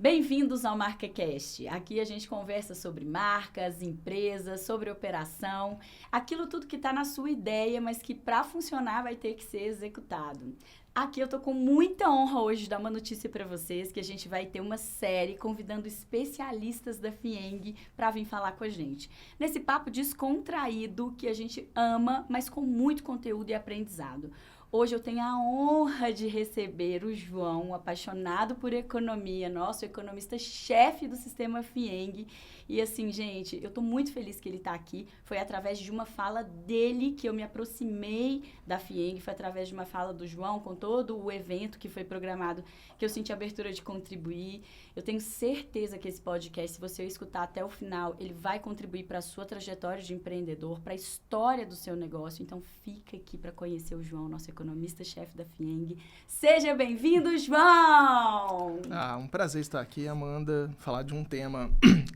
Bem-vindos ao MarcaCast. Aqui a gente conversa sobre marcas, empresas, sobre operação, aquilo tudo que está na sua ideia, mas que para funcionar vai ter que ser executado. Aqui eu tô com muita honra hoje de dar uma notícia para vocês, que a gente vai ter uma série convidando especialistas da FIENG para vir falar com a gente. Nesse papo descontraído que a gente ama, mas com muito conteúdo e aprendizado. Hoje eu tenho a honra de receber o João, apaixonado por economia, nosso economista-chefe do sistema FIENG. E assim, gente, eu estou muito feliz que ele está aqui. Foi através de uma fala dele que eu me aproximei da FIENG, foi através de uma fala do João, com todo o evento que foi programado, que eu senti a abertura de contribuir. Eu tenho certeza que esse podcast, se você escutar até o final, ele vai contribuir para a sua trajetória de empreendedor, para a história do seu negócio. Então, fica aqui para conhecer o João, nosso economista-chefe da FIENG. Seja bem-vindo, João! Um prazer estar aqui, Amanda, falar de um tema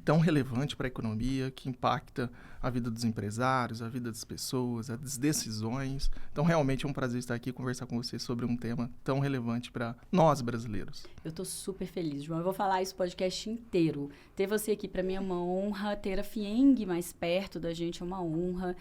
tão relevante para a economia, que impacta a vida dos empresários, a vida das pessoas, as decisões. Então, realmente é um prazer estar aqui e conversar com você sobre um tema tão relevante para nós, brasileiros. Eu estou super feliz, João. Eu vou falar isso o podcast inteiro. Ter você aqui, para mim, é uma honra. Ter a FIENG mais perto da gente é uma honra.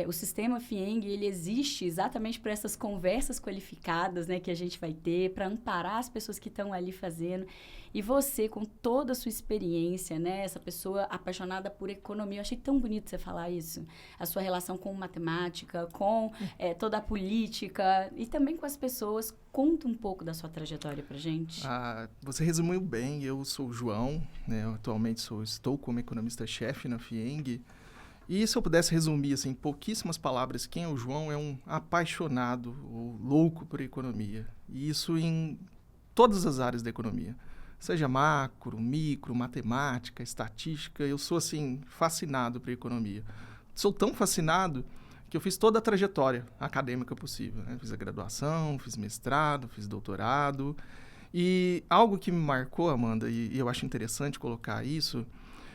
O sistema FIENG, ele existe exatamente para essas conversas qualificadas, né, que a gente vai ter, para amparar as pessoas que estão ali fazendo. E você, com toda a sua experiência, né, essa pessoa apaixonada por economia, eu achei tão bonito você falar isso. A sua relação com matemática, com toda a política e também com as pessoas. Conta um pouco da sua trajetória pra gente. Você resumiu bem. Eu sou o João, né, eu atualmente estou como economista-chefe na FIENG. E se eu pudesse resumir assim, em pouquíssimas palavras, quem é o João é um apaixonado ou louco por economia. E isso em todas as áreas da economia. Seja macro, micro, matemática, estatística, eu sou, assim, fascinado por economia. Sou tão fascinado que eu fiz toda a trajetória acadêmica possível, né? Fiz a graduação, fiz mestrado, fiz doutorado. E algo que me marcou, Amanda, e eu acho interessante colocar isso,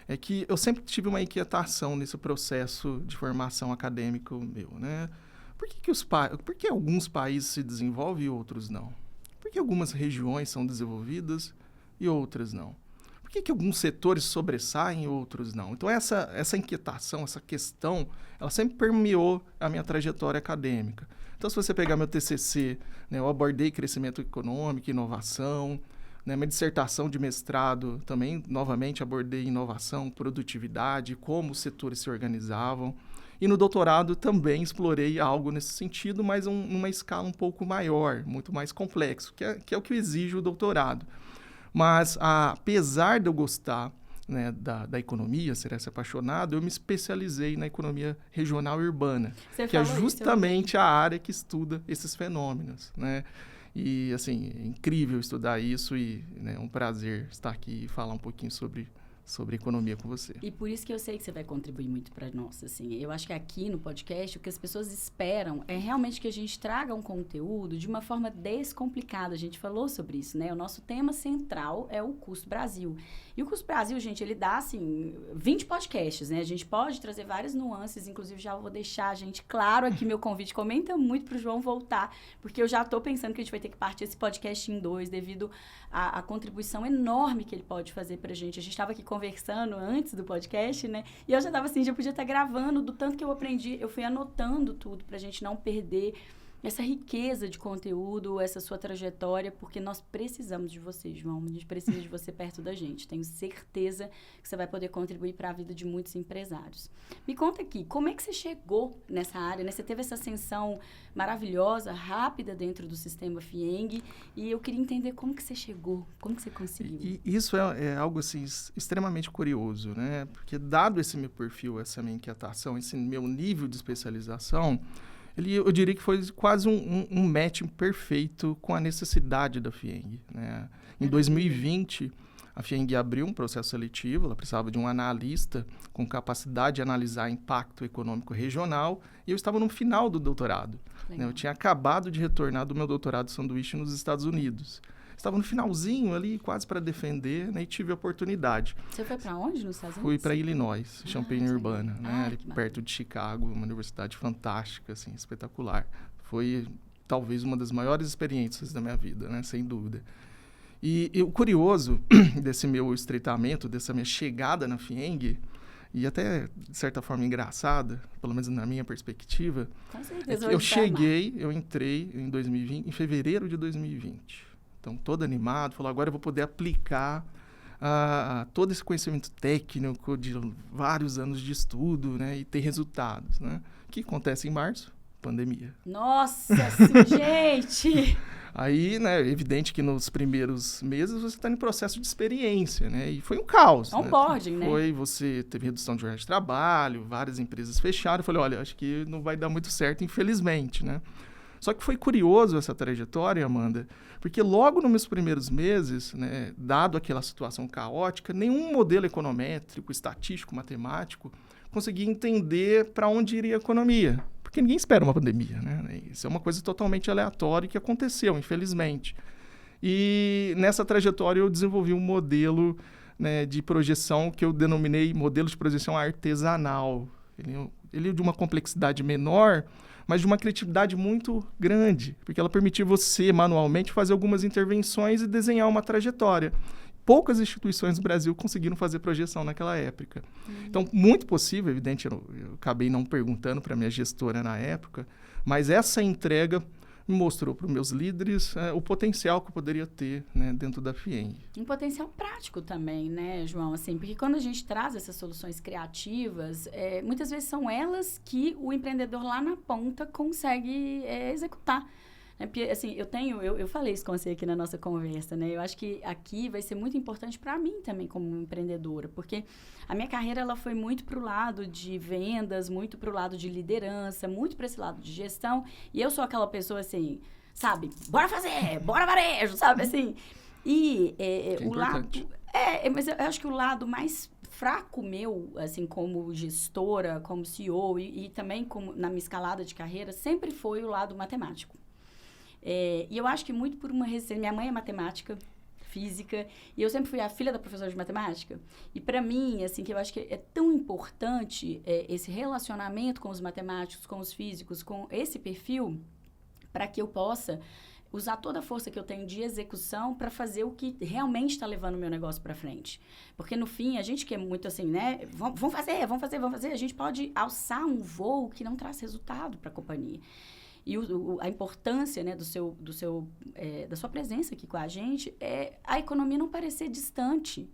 é que eu sempre tive uma inquietação nesse processo de formação acadêmica meu, né? Por que alguns países se desenvolvem e outros não? Por que algumas regiões são desenvolvidas e outras não? Por que alguns setores sobressaem e outros não? Então, essa inquietação, essa questão, ela sempre permeou a minha trajetória acadêmica. Então, se você pegar meu TCC, né, eu abordei crescimento econômico, inovação, né, minha dissertação de mestrado também, novamente, abordei inovação, produtividade, como os setores se organizavam. E no doutorado também explorei algo nesse sentido, mas numa escala um pouco maior, muito mais complexo, que é o que exige o doutorado. Mas, apesar de eu gostar, né, da economia, ser esse apaixonado, eu me especializei na economia regional e urbana, que é justamente a área que estuda esses fenômenos, né? E, assim, é incrível estudar isso e é um prazer estar aqui e falar um pouquinho sobre economia com você. E por isso que eu sei que você vai contribuir muito para nós, assim. Eu acho que aqui no podcast, o que as pessoas esperam é realmente que a gente traga um conteúdo de uma forma descomplicada. A gente falou sobre isso, né? O nosso tema central é o Custo Brasil. E o Custo Brasil, gente, ele dá, assim, 20 podcasts, né? A gente pode trazer várias nuances, inclusive já vou deixar, gente, claro aqui meu convite. Comenta muito pro João voltar, porque eu já tô pensando que a gente vai ter que partir esse podcast em 2, devido à contribuição enorme que ele pode fazer pra gente. A gente estava aqui conversando antes do podcast, né? E eu já estava assim, já podia estar gravando do tanto que eu aprendi. Eu fui anotando tudo pra gente não perder essa riqueza de conteúdo, essa sua trajetória, porque nós precisamos de você, João. A gente precisa de você perto da gente. Tenho certeza que você vai poder contribuir para a vida de muitos empresários. Me conta aqui, como é que você chegou nessa área, né? Você teve essa ascensão maravilhosa, rápida dentro do sistema FIENG, e eu queria entender como que você chegou, como que você conseguiu. E isso é algo, assim, extremamente curioso, né? Porque dado esse meu perfil, essa minha inquietação, esse meu nível de especialização, eu diria que foi quase um match perfeito com a necessidade da FIENG, né? Em 2020, a FIENG abriu um processo seletivo, ela precisava de um analista com capacidade de analisar impacto econômico regional, e eu estava no final do doutorado, né? Eu tinha acabado de retornar do meu doutorado de sanduíche nos Estados Unidos. Estava no finalzinho ali, quase para defender, né, e tive a oportunidade. Você foi para onde nos Estados Unidos? Fui para Illinois, Champaign-Urbana, né, ali perto de Chicago, uma universidade fantástica, assim, espetacular. Foi talvez uma das maiores experiências da minha vida, né, sem dúvida. E o curioso desse meu estreitamento, dessa minha chegada na FIENG, e até, de certa forma, engraçada, pelo menos na minha perspectiva, Com certeza, eu entrei em 2020, em fevereiro de 2020. Então, todo animado, falou, agora eu vou poder aplicar todo esse conhecimento técnico de vários anos de estudo, né, e ter resultados, né? O que acontece em março? Pandemia. Nossa, gente! Aí, né, é evidente que nos primeiros meses você está em processo de experiência, né? E foi um caos. Onboarding, né? Você teve redução de jornada de trabalho, várias empresas fecharam. Eu falei, olha, acho que não vai dar muito certo, infelizmente, né? Só que foi curioso essa trajetória, Amanda, porque logo nos meus primeiros meses, né, dado aquela situação caótica, nenhum modelo econométrico, estatístico, matemático conseguia entender para onde iria a economia. Porque ninguém espera uma pandemia, né? Isso é uma coisa totalmente aleatória que aconteceu, infelizmente. E nessa trajetória eu desenvolvi um modelo, né, de projeção que eu denominei modelo de projeção artesanal. Ele é de uma complexidade menor, mas de uma criatividade muito grande, porque ela permitia você manualmente fazer algumas intervenções e desenhar uma trajetória. Poucas instituições do Brasil conseguiram fazer projeção naquela época. Então, muito possível, evidente, eu acabei não perguntando para a minha gestora na época, mas essa entrega me mostrou para os meus líderes o potencial que eu poderia ter, né, dentro da FIENG. Um potencial prático também, né, João? Assim, porque quando a gente traz essas soluções criativas, muitas vezes são elas que o empreendedor lá na ponta consegue executar. Porque, assim, eu falei isso com você aqui na nossa conversa, né? Eu acho que aqui vai ser muito importante para mim também como empreendedora, porque a minha carreira ela foi muito para o lado de vendas, muito para o lado de liderança, muito para esse lado de gestão, e eu sou aquela pessoa, assim, sabe? Bora fazer, bora varejo, sabe? Assim, e o lado... mas eu acho que o lado mais fraco meu, assim, como gestora, como CEO e também na minha escalada de carreira, sempre foi o lado matemático. E eu acho que muito por uma resistência. Minha mãe é matemática, física, e eu sempre fui a filha da professora de matemática. E para mim, assim, que eu acho que é tão importante esse relacionamento com os matemáticos, com os físicos, com esse perfil, para que eu possa usar toda a força que eu tenho de execução para fazer o que realmente está levando o meu negócio para frente. Porque, no fim, a gente que é muito assim, né? Vamos fazer. A gente pode alçar um voo que não traz resultado para a companhia. E a importância, né, da sua presença aqui com a gente é a economia não parecer distante,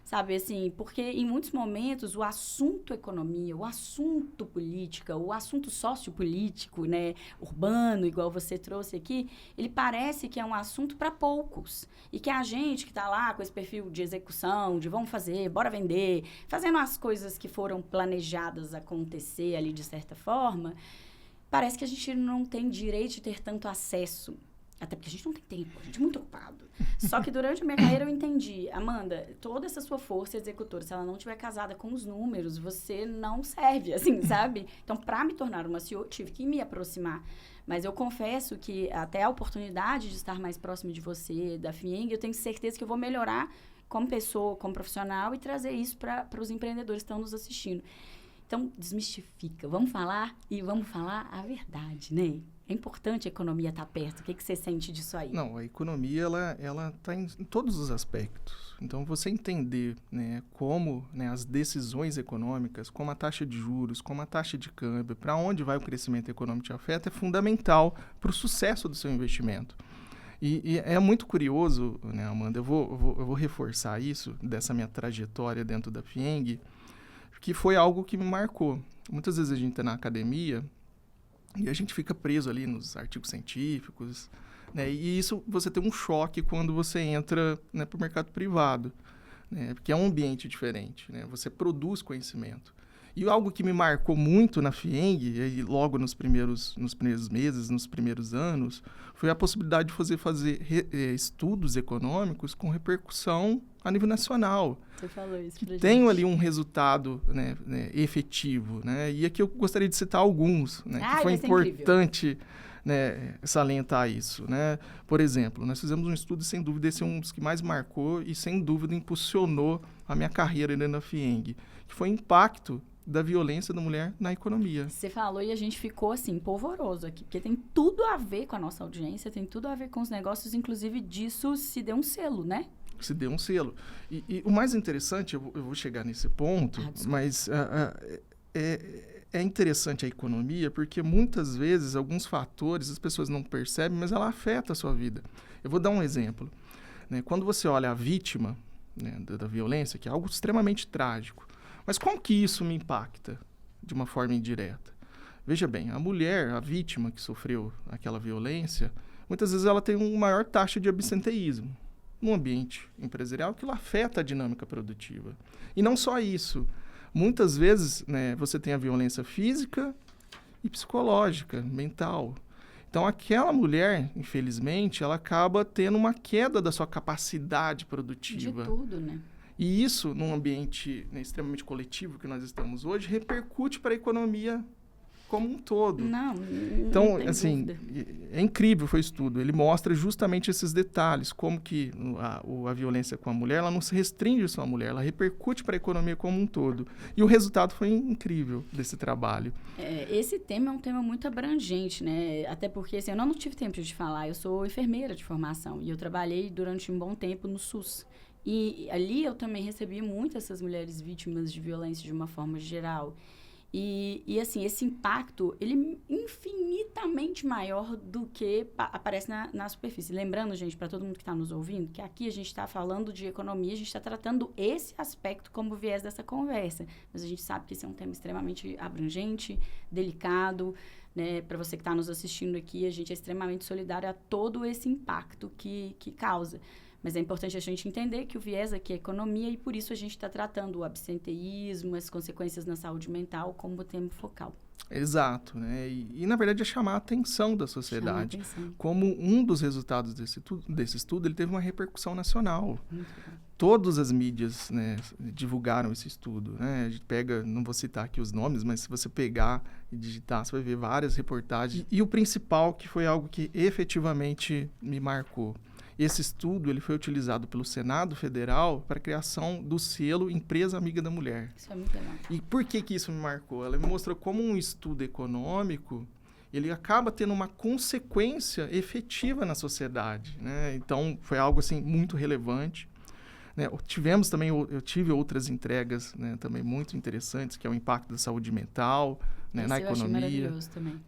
sabe? Assim, porque em muitos momentos o assunto economia, o assunto política, o assunto sociopolítico, né, urbano, igual você trouxe aqui, ele parece que é um assunto para poucos. E que a gente que está lá com esse perfil de execução, de vamos fazer, bora vender, fazendo as coisas que foram planejadas acontecer ali de certa forma, parece que a gente não tem direito de ter tanto acesso. Até porque a gente não tem tempo, a gente é muito ocupado. Só que durante a minha carreira eu entendi, Amanda, toda essa sua força executora, se ela não estiver casada com os números, você não serve, assim, sabe? Então, para me tornar uma CEO, eu tive que me aproximar. Mas eu confesso que até a oportunidade de estar mais próximo de você, da FIENG, eu tenho certeza que eu vou melhorar como pessoa, como profissional e trazer isso para os empreendedores que estão nos assistindo. Então, desmistifica. Vamos falar a verdade, né? É importante a economia estar perto. O que você sente disso aí? Não, a economia, ela está em todos os aspectos. Então, você entender, né, como, né, as decisões econômicas, como a taxa de juros, como a taxa de câmbio, para onde vai o crescimento econômico te afeta, é fundamental para o sucesso do seu investimento. E é muito curioso, né, Amanda, eu vou reforçar isso, dessa minha trajetória dentro da FIENG, que foi algo que me marcou. Muitas vezes a gente está na academia e a gente fica preso ali nos artigos científicos, né? E isso você tem um choque quando você entra, né, para o mercado privado, né? Porque é um ambiente diferente, né? Você produz conhecimento. E algo que me marcou muito na FIENG, e logo nos primeiros meses, nos primeiros anos, foi a possibilidade de fazer estudos econômicos com repercussão a nível nacional. Você falou isso pra gente. Tenho ali um resultado, né, efetivo, né? E aqui eu gostaria de citar alguns, né, que foi importante, né, salientar isso, né? Por exemplo, nós fizemos um estudo e, sem dúvida, esse é um dos que mais marcou e, sem dúvida, impulsionou a minha carreira ainda na FIENG, que foi o impacto da violência da mulher na economia. Você falou e a gente ficou, assim, polvoroso aqui, porque tem tudo a ver com a nossa audiência, tem tudo a ver com os negócios, inclusive disso se deu um selo, né? Se deu um selo. E o mais interessante, eu vou chegar nesse ponto, mas é interessante a economia porque muitas vezes alguns fatores as pessoas não percebem, mas ela afeta a sua vida. Eu vou dar um exemplo. Né? Quando você olha a vítima, né, da violência, que é algo extremamente trágico, mas como que isso me impacta de uma forma indireta? Veja bem, a mulher, a vítima que sofreu aquela violência, muitas vezes ela tem uma maior taxa de absenteísmo no ambiente empresarial, que afeta a dinâmica produtiva. E não só isso. Muitas vezes, né, você tem a violência física e psicológica, mental. Então, aquela mulher, infelizmente, ela acaba tendo uma queda da sua capacidade produtiva. De tudo, né? E isso, num ambiente, né, extremamente coletivo que nós estamos hoje, repercute para a economia como um todo. Então, não tem assim, dúvida. é incrível foi o estudo. Ele mostra justamente esses detalhes, como que a violência com a mulher, ela não se restringe só à mulher, ela repercute para a economia como um todo. E o resultado foi incrível desse trabalho. Esse tema é um tema muito abrangente, né? Até porque, assim, eu não tive tempo de falar, eu sou enfermeira de formação e eu trabalhei durante um bom tempo no SUS. E ali eu também recebi muitas essas mulheres vítimas de violência de uma forma geral. E assim, esse impacto, ele é infinitamente maior do que aparece na superfície. Lembrando, gente, para todo mundo que está nos ouvindo, que aqui a gente está falando de economia, a gente está tratando esse aspecto como viés dessa conversa. Mas a gente sabe que esse é um tema extremamente abrangente, delicado, né? Para você que está nos assistindo aqui, a gente é extremamente solidário a todo esse impacto que causa. Mas é importante a gente entender que o viés aqui é economia e por isso a gente está tratando o absenteísmo, as consequências na saúde mental como tema focal. Exato, né? E na verdade é chamar a atenção da sociedade. Como um dos resultados desse estudo, ele teve uma repercussão nacional. Todas as mídias, né, divulgaram esse estudo, né? A gente pega, não vou citar aqui os nomes, mas se você pegar e digitar, você vai ver várias reportagens. E o principal, que foi algo que efetivamente me marcou. Esse estudo ele foi utilizado pelo Senado Federal para a criação do selo Empresa Amiga da Mulher. Isso é muito legal. E por que isso me marcou? Ela me mostrou como um estudo econômico ele acaba tendo uma consequência efetiva na sociedade, né? Então, foi algo assim, muito relevante. Né? Eu tive outras entregas, né, também muito interessantes, que é o impacto da saúde mental, né, na economia,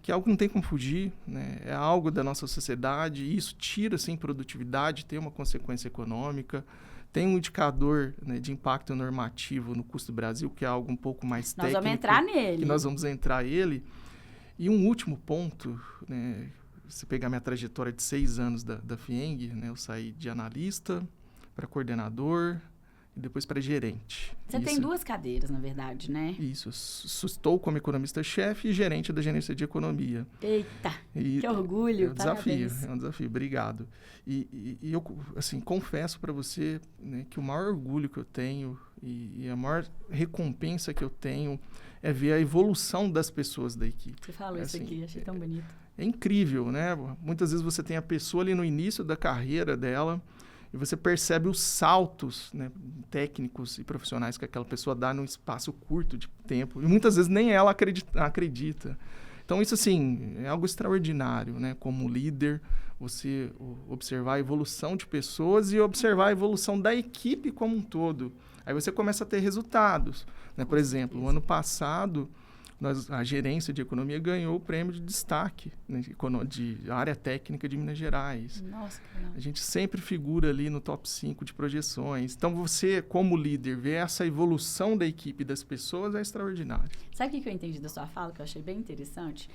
que é algo que não tem como fugir, né? É algo da nossa sociedade e isso tira, assim, produtividade, tem uma consequência econômica, tem um indicador, né, de impacto normativo no custo do Brasil, que é algo um pouco mais técnico. Nós vamos entrar nele. Que nós vamos entrar nele. E um último ponto, né, se pegar minha trajetória de 6 anos da FIENG, né, eu saí de analista para coordenador e depois para gerente. Você tem 2 cadeiras, na verdade, né? Isso. Estou como economista-chefe e gerente da gerência de economia. Eita, que orgulho. É um desafio. Obrigado. E eu, assim, confesso para você, né, que o maior orgulho que eu tenho e a maior recompensa que eu tenho é ver a evolução das pessoas da equipe. Você falou isso aqui, achei tão bonito. É incrível, né? Muitas vezes você tem a pessoa ali no início da carreira dela e você percebe os saltos, né, técnicos e profissionais que aquela pessoa dá num espaço curto de tempo. E muitas vezes nem ela acredita. Então, isso, assim, é algo extraordinário, né? Como líder, você observar a evolução de pessoas e observar a evolução da equipe como um todo. Aí você começa a ter resultados, né? Por exemplo, no ano passado, a gerência de economia ganhou o prêmio de destaque, né, de área técnica de Minas Gerais. Nossa, que legal. A gente sempre figura ali no top 5 de projeções. Então, você, como líder, ver essa evolução da equipe e das pessoas é extraordinário. Sabe o que eu entendi da sua fala, que eu achei bem interessante?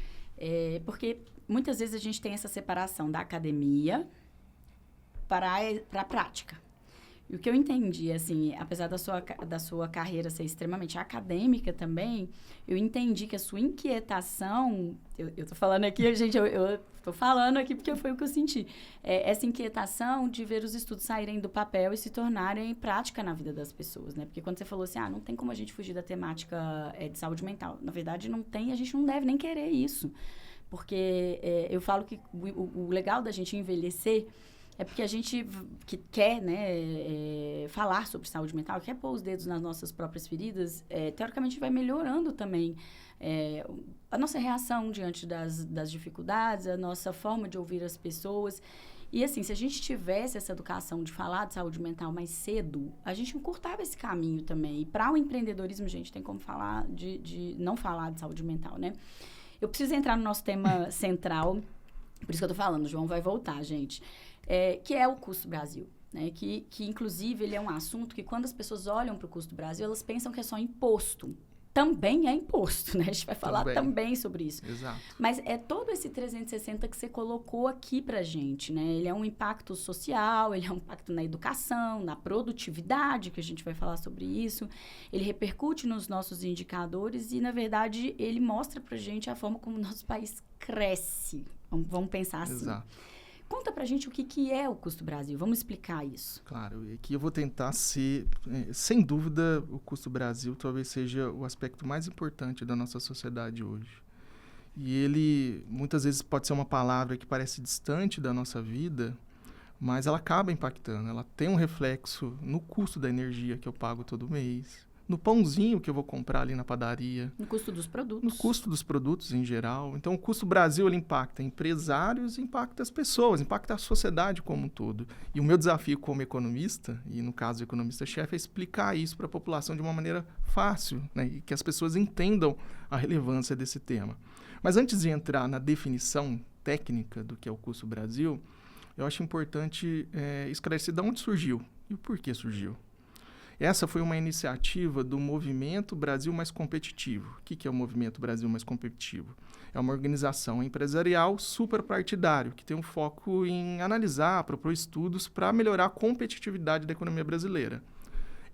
Porque muitas vezes a gente tem essa separação da academia para a prática. E o que eu entendi, assim, apesar da sua carreira ser extremamente acadêmica também, eu entendi que a sua inquietação... Eu tô falando aqui, gente, eu tô falando aqui porque foi o que eu senti. Essa inquietação de ver os estudos saírem do papel e se tornarem prática na vida das pessoas, né? Porque quando você falou assim, não tem como a gente fugir da temática de saúde mental. Na verdade, não tem, a gente não deve nem querer isso. Porque eu falo que o legal da gente envelhecer É porque a gente que quer, né, falar sobre saúde mental, quer pôr os dedos nas nossas próprias feridas, teoricamente vai melhorando também a nossa reação diante das dificuldades, a nossa forma de ouvir as pessoas. E assim, se a gente tivesse essa educação de falar de saúde mental mais cedo, a gente encurtava esse caminho também. E para o empreendedorismo, gente, tem como falar de não falar de saúde mental, né? Eu preciso entrar no nosso tema central, por isso que eu tô falando, o João vai voltar, gente. Que é o Custo Brasil, né? Que inclusive, ele é um assunto que, quando as pessoas olham para o Custo Brasil, elas pensam que é só imposto. Também é imposto, né? A gente vai falar também sobre isso. Exato. Mas é todo esse 360 que você colocou aqui pra gente, né? Ele é um impacto social, ele é um impacto na educação, na produtividade, que a gente vai falar sobre isso. Ele repercute nos nossos indicadores e, na verdade, ele mostra pra gente a forma como o nosso país cresce. Vamos pensar assim. Exato. Conta pra gente o que é o Custo Brasil. Vamos explicar isso. Claro, e aqui eu vou tentar ser, sem dúvida, o Custo Brasil talvez seja o aspecto mais importante da nossa sociedade hoje. E ele, muitas vezes, pode ser uma palavra que parece distante da nossa vida, mas ela acaba impactando. Ela tem um reflexo no custo da energia que eu pago todo mês, no pãozinho que eu vou comprar ali na padaria. No custo dos produtos. No custo dos produtos em geral. Então, o Custo Brasil, ele impacta empresários, impacta as pessoas, impacta a sociedade como um todo. E o meu desafio como economista, e no caso economista-chefe, é explicar isso para a população de uma maneira fácil, né? E que as pessoas entendam a relevância desse tema. Mas antes de entrar na definição técnica do que é o Custo Brasil, eu acho importante esclarecer de onde surgiu e o porquê surgiu. Essa foi uma iniciativa do Movimento Brasil Mais Competitivo. O que é o Movimento Brasil Mais Competitivo? É uma organização empresarial superpartidária, que tem um foco em analisar, propor estudos para melhorar a competitividade da economia brasileira,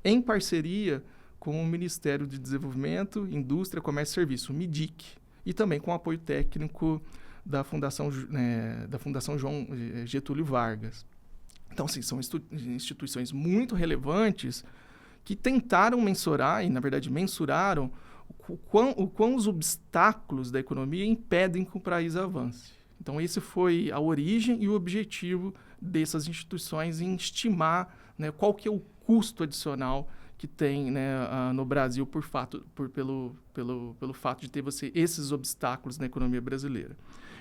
em parceria com o Ministério de Desenvolvimento, Indústria, Comércio e Serviço, o MIDIC, e também com o apoio técnico da Fundação João Getúlio Vargas. Então, assim, são instituições muito relevantes que tentaram mensurar, e na verdade mensuraram, o quão os obstáculos da economia impedem que o país avance. Então, esse foi a origem e o objetivo dessas instituições em estimar, né, qual que é o custo adicional que tem, né, no Brasil pelo fato de ter esses obstáculos na economia brasileira.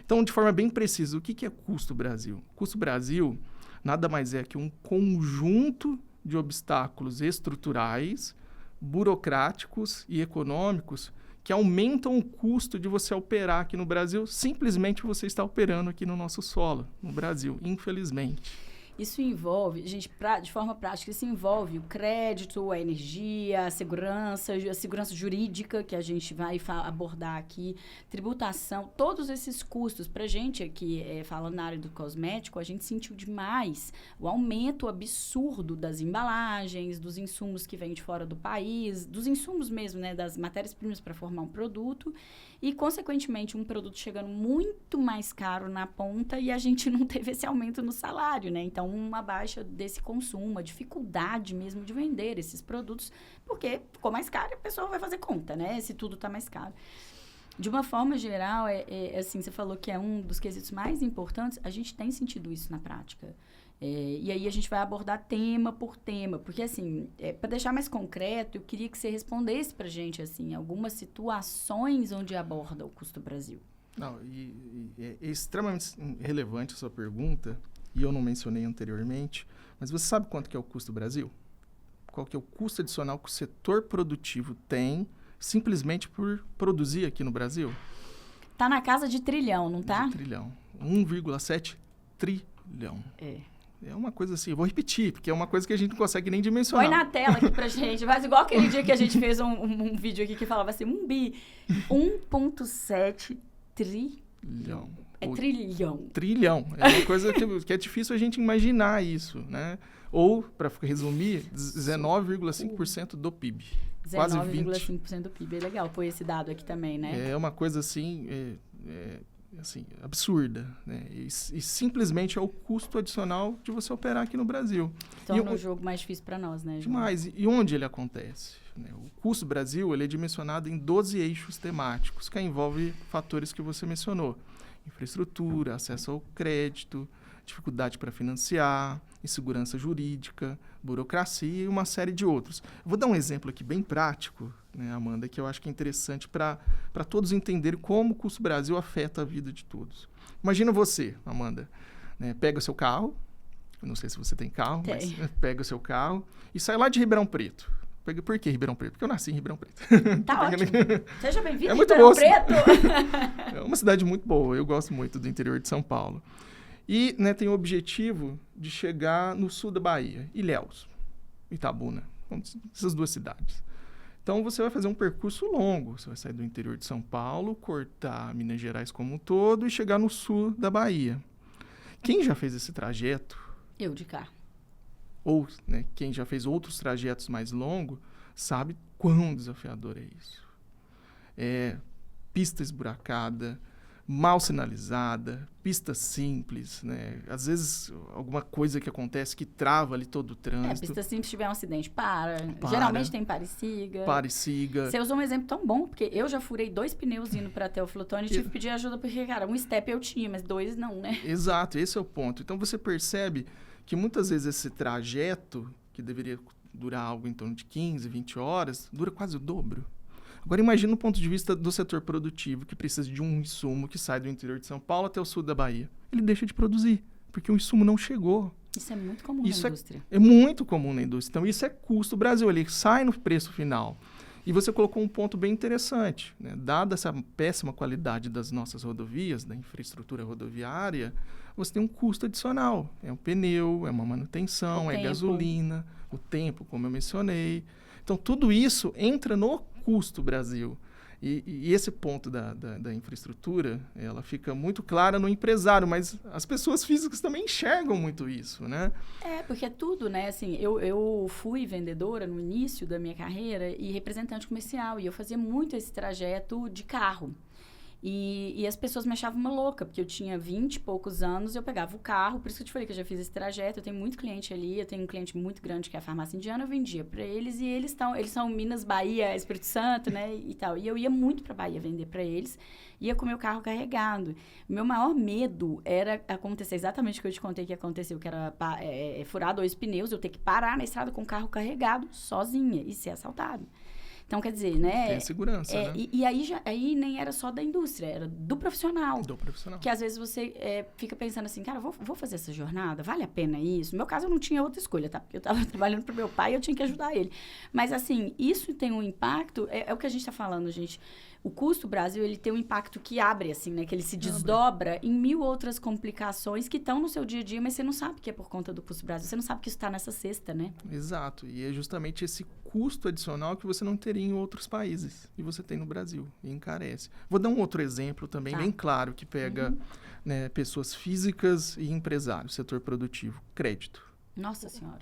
Então, de forma bem precisa, o que é Custo Brasil? Custo Brasil nada mais é que um conjunto de obstáculos estruturais, burocráticos e econômicos que aumentam o custo de você operar aqui no Brasil, simplesmente você está operando aqui no nosso solo, no Brasil, infelizmente. Isso envolve, gente, de forma prática, isso envolve o crédito, a energia, a segurança jurídica, que a gente vai abordar aqui, tributação, todos esses custos. Pra gente aqui, falando na área do cosmético, a gente sentiu demais o aumento absurdo das embalagens, dos insumos que vêm de fora do país, dos insumos mesmo, né, das matérias-primas para formar um produto, e, consequentemente, um produto chegando muito mais caro na ponta e a gente não teve esse aumento no salário, né? Então, uma baixa desse consumo, a dificuldade mesmo de vender esses produtos, porque ficou mais caro e a pessoa vai fazer conta, né? Se tudo está mais caro. De uma forma geral, assim, você falou que é um dos quesitos mais importantes, a gente tem sentido isso na prática. E aí a gente vai abordar tema por tema, porque assim, para deixar mais concreto, eu queria que você respondesse para a gente, assim, algumas situações onde aborda o Custo Brasil. Não, é extremamente relevante a sua pergunta, e eu não mencionei anteriormente, mas você sabe quanto que é o Custo Brasil? Qual que é o custo adicional que o setor produtivo tem simplesmente por produzir aqui no Brasil? Tá na casa de trilhão, não tá? De trilhão. 1,7 trilhão. É uma coisa assim, eu vou repetir, porque é uma coisa que a gente não consegue nem dimensionar. Põe na tela aqui pra gente, faz igual aquele dia que a gente fez um vídeo aqui que falava assim, 1,7 trilhão. Trilhão. Trilhão. É uma coisa que é difícil a gente imaginar isso, né? Ou, para resumir, 19,5% do PIB. 19,5% do PIB. É legal pôr esse dado aqui também, né? É uma coisa assim... assim, absurda, né? E simplesmente é o custo adicional de você operar aqui no Brasil. Torna o jogo mais difícil para nós, né, João? Demais. E onde ele acontece? O Custo Brasil, ele é dimensionado em 12 eixos temáticos, que envolve fatores que você mencionou. Infraestrutura, acesso ao crédito, dificuldade para financiar, insegurança jurídica, burocracia e uma série de outros. Eu vou dar um exemplo aqui bem prático, né, Amanda, que eu acho que é interessante para todos entenderem como o custo Brasil afeta a vida de todos. Imagina você, Amanda, né, pega o seu carro, eu não sei se você tem carro, mas pega o seu carro e sai lá de Ribeirão Preto. Por que Ribeirão Preto? Porque eu nasci em Ribeirão Preto. Tá ótimo. Seja bem-vindo, muito Ribeirão bom. Preto. É uma cidade muito boa, eu gosto muito do interior de São Paulo. E, né, tem o objetivo de chegar no sul da Bahia, Ilhéus, Itabuna, essas duas cidades. Então, você vai fazer um percurso longo. Você vai sair do interior de São Paulo, cortar Minas Gerais como um todo e chegar no sul da Bahia. Quem já fez esse trajeto... Eu de carro. Ou, né, quem já fez outros trajetos mais longos, sabe quão desafiador é isso. É pista esburacada, mal sinalizada, pista simples, né? Às vezes, alguma coisa que acontece que trava ali todo o trânsito. Pista simples, se tiver um acidente, para. Geralmente tem pare e siga. Pare e siga. Você usou um exemplo tão bom, porque eu já furei 2 pneus indo para Teoflotone e tive que pedir ajuda, porque, cara, um step eu tinha, mas 2 não, né? Exato, esse é o ponto. Então, você percebe que muitas vezes esse trajeto, que deveria durar algo em torno de 15, 20 horas, dura quase o dobro. Agora, imagina o ponto de vista do setor produtivo, que precisa de um insumo que sai do interior de São Paulo até o sul da Bahia. Ele deixa de produzir, porque o insumo não chegou. Isso é muito comum na indústria. É muito comum na indústria. Então, isso é custo Brasil. Ele sai no preço final. E você colocou um ponto bem interessante, né? Dada essa péssima qualidade das nossas rodovias, da infraestrutura rodoviária, você tem um custo adicional. É um pneu, é uma manutenção, é gasolina, o tempo, como eu mencionei. Então, tudo isso entra no custo Brasil. E esse ponto da infraestrutura, ela fica muito clara no empresário, mas as pessoas físicas também enxergam muito isso, né? É, porque é tudo, né? Assim, eu fui vendedora no início da minha carreira e representante comercial, e eu fazia muito esse trajeto de carro. E as pessoas me achavam uma louca, porque eu tinha 20 e poucos anos, eu pegava o carro, por isso que eu te falei que eu já fiz esse trajeto, eu tenho muito cliente ali, eu tenho um cliente muito grande que é a Farmácia Indiana, eu vendia para eles, e eles são Minas, Bahia, Espírito Santo, né, e tal. E eu ia muito para Bahia vender para eles, ia com o meu carro carregado. O meu maior medo era acontecer exatamente o que eu te contei que aconteceu, que era furar 2 pneus, eu ter que parar na estrada com o carro carregado, sozinha, e ser assaltado. Então, quer dizer, né? Tem segurança, né? E aí nem era só da indústria, era do profissional. Do profissional. Que às vezes você fica pensando assim, cara, vou fazer essa jornada? Vale a pena isso? No meu caso, eu não tinha outra escolha, tá? Porque eu estava trabalhando para o meu pai e eu tinha que ajudar ele. Mas, assim, isso tem um impacto, é o que a gente está falando, gente. O custo Brasil, ele tem um impacto que abre, assim, né? Que ele se desdobra em 1000 outras complicações que estão no seu dia a dia, mas você não sabe que é por conta do custo Brasil. Você não sabe que isso está nessa cesta, né? Exato. E é justamente esse custo adicional que você não teria em outros países. E você tem no Brasil. E encarece. Vou dar um outro exemplo também, bem claro, que pega né, pessoas físicas e empresários, setor produtivo. Crédito. Nossa Senhora.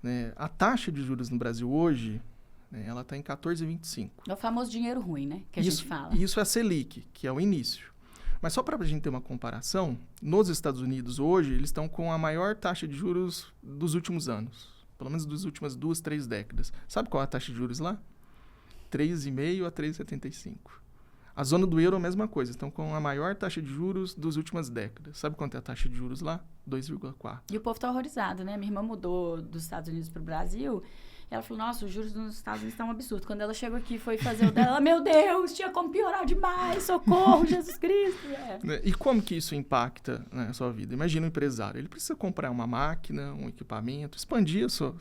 Né, a taxa de juros no Brasil hoje... ela está em 14,25. É o famoso dinheiro ruim, né? Que a gente fala. Isso é a Selic, que é o início. Mas só para a gente ter uma comparação, nos Estados Unidos hoje, eles estão com a maior taxa de juros dos últimos anos. Pelo menos das últimas 2, 3 décadas. Sabe qual é a taxa de juros lá? 3,5% a 3,75%. A zona do euro é a mesma coisa. Estão com a maior taxa de juros das últimas décadas. Sabe quanto é a taxa de juros lá? 2,4%. E o povo está horrorizado, né? Minha irmã mudou dos Estados Unidos para o Brasil... Ela falou, nossa, os juros nos Estados Unidos estão um absurdo. Quando ela chegou aqui e foi fazer o dela, meu Deus, tinha como piorar demais, socorro, Jesus Cristo. E como que isso impacta na sua vida? Imagina um empresário, ele precisa comprar uma máquina, um equipamento, expandir sua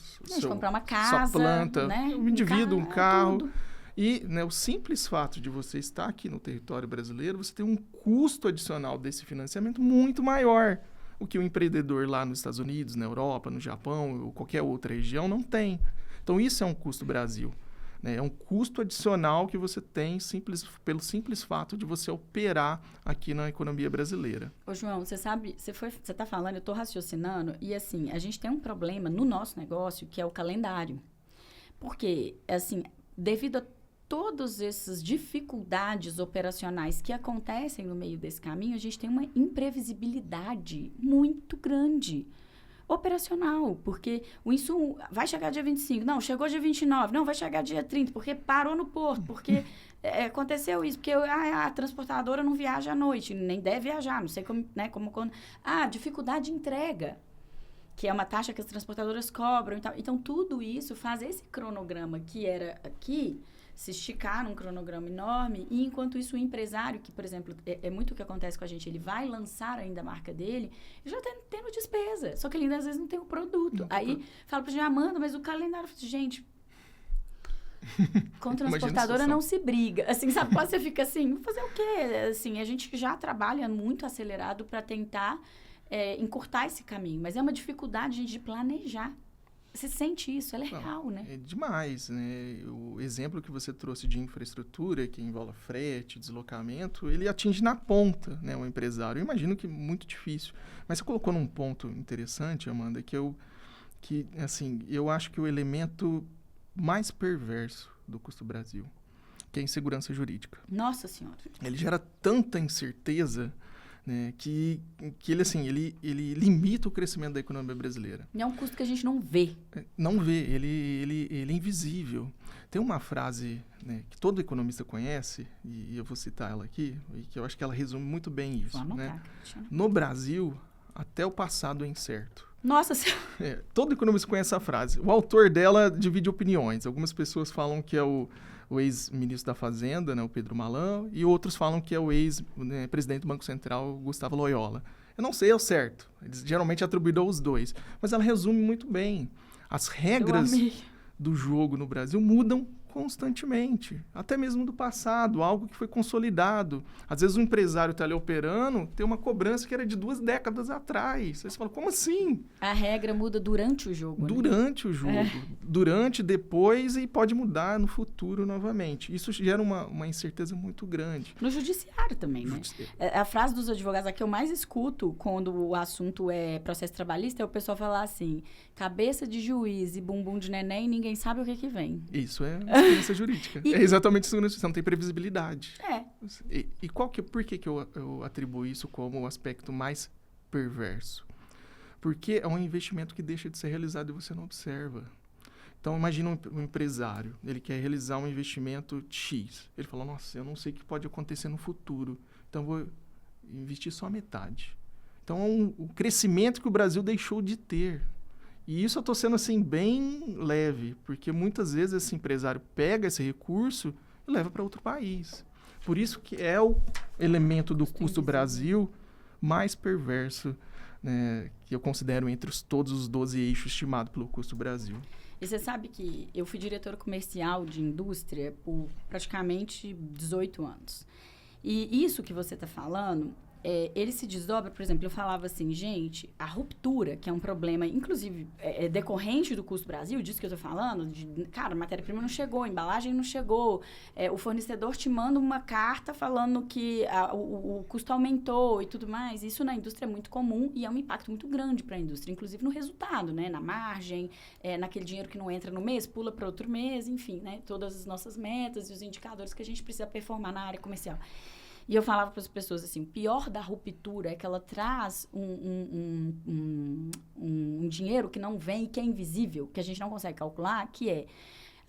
comprar uma casa, sua planta, né? um indivíduo, um carro. Tudo. E né, o simples fato de você estar aqui no território brasileiro, você tem um custo adicional desse financiamento muito maior. O que o empreendedor lá nos Estados Unidos, na Europa, no Japão ou qualquer outra região não tem. Então, isso é um custo Brasil. Né? É um custo adicional que você tem pelo simples fato de você operar aqui na economia brasileira. Ô, João, você sabe, você está falando, eu estou raciocinando, e assim, a gente tem um problema no nosso negócio, que é o calendário. Porque, assim, devido a todas essas dificuldades operacionais que acontecem no meio desse caminho, a gente tem uma imprevisibilidade muito grande. operacional, porque o insumo vai chegar dia 25, não, chegou dia 29, não, vai chegar dia 30, porque parou no porto, porque aconteceu isso, porque a transportadora não viaja à noite, nem deve viajar, não sei como, né, quando... dificuldade de entrega, que é uma taxa que as transportadoras cobram e tal. Então, tudo isso faz esse cronograma que era aqui se esticar num cronograma enorme, e enquanto isso o empresário, que, por exemplo, é muito o que acontece com a gente, ele vai lançar ainda a marca dele, ele já está tendo despesa, só que ele ainda às vezes não tem o produto. Aí, fala pra gente, Amanda, mas o calendário... Gente, com transportadora não se briga. Assim, sabe? Quase você fica assim, fazer o quê? Assim, a gente já trabalha muito acelerado para tentar encurtar esse caminho, mas é uma dificuldade, gente, de planejar. Você sente isso, é real, né? É demais, né? O exemplo que você trouxe de infraestrutura, que envolve frete, deslocamento, ele atinge na ponta, né, o empresário. Eu imagino que é muito difícil. Mas você colocou num ponto interessante, Amanda, que eu acho que o elemento mais perverso do Custo Brasil, que é a insegurança jurídica. Nossa Senhora! Ele gera tanta incerteza, né, que ele limita o crescimento da economia brasileira. E é um custo que a gente não vê. Não vê, ele é invisível. Tem uma frase, né, que todo economista conhece, e eu vou citar ela aqui, e que eu acho que ela resume muito bem isso. Vou anotar, né? No Brasil, até o passado é incerto. Nossa Senhora! Todo economista conhece essa frase. O autor dela divide opiniões. Algumas pessoas falam que é o ex-ministro da Fazenda, né, o Pedro Malan, e outros falam que é o ex-presidente do Banco Central, Gustavo Loyola. Eu não sei ao certo. Eles geralmente atribuíram aos dois. Mas ela resume muito bem. As regras do jogo no Brasil mudam constantemente, até mesmo do passado, algo que foi consolidado. Às vezes o empresário está ali operando, tem uma cobrança que era de 2 décadas atrás. Aí você fala, como assim? A regra muda durante o jogo. Durante o jogo. Durante, depois, e pode mudar no futuro novamente. Isso gera uma incerteza muito grande. No judiciário também, né? A frase dos advogados, a que eu mais escuto quando o assunto é processo trabalhista, é o pessoal falar assim, cabeça de juiz e bumbum de neném, ninguém sabe o que vem. Isso é segurança jurídica. É exatamente segurança jurídica, não tem previsibilidade. E por que eu atribuo isso como o aspecto mais perverso? Porque é um investimento que deixa de ser realizado e você não observa. Então, imagina um empresário, ele quer realizar um investimento X. Ele fala, nossa, eu não sei o que pode acontecer no futuro, então vou investir só a metade. Então, o crescimento que o Brasil deixou de ter. E isso eu estou sendo, assim, bem leve, porque muitas vezes esse empresário pega esse recurso e leva para outro país. Por isso que é o elemento do Custo Brasil mais perverso, né, que eu considero entre todos os 12 eixos estimados pelo Custo Brasil. E você sabe que eu fui diretora comercial de indústria por praticamente 18 anos. E isso que você está falando... ele se desdobra, por exemplo, eu falava assim, gente, a ruptura, que é um problema, inclusive, decorrente do Custo Brasil, disso que eu tô falando, cara, a matéria-prima não chegou, a embalagem não chegou, o fornecedor te manda uma carta falando que o custo aumentou e tudo mais. Isso na indústria é muito comum e é um impacto muito grande para a indústria, inclusive no resultado, né, na margem, naquele dinheiro que não entra no mês, pula para outro mês, enfim, né, todas as nossas metas e os indicadores que a gente precisa performar na área comercial. E eu falava para as pessoas assim, o pior da ruptura é que ela traz um dinheiro que não vem e que é invisível, que a gente não consegue calcular, que é...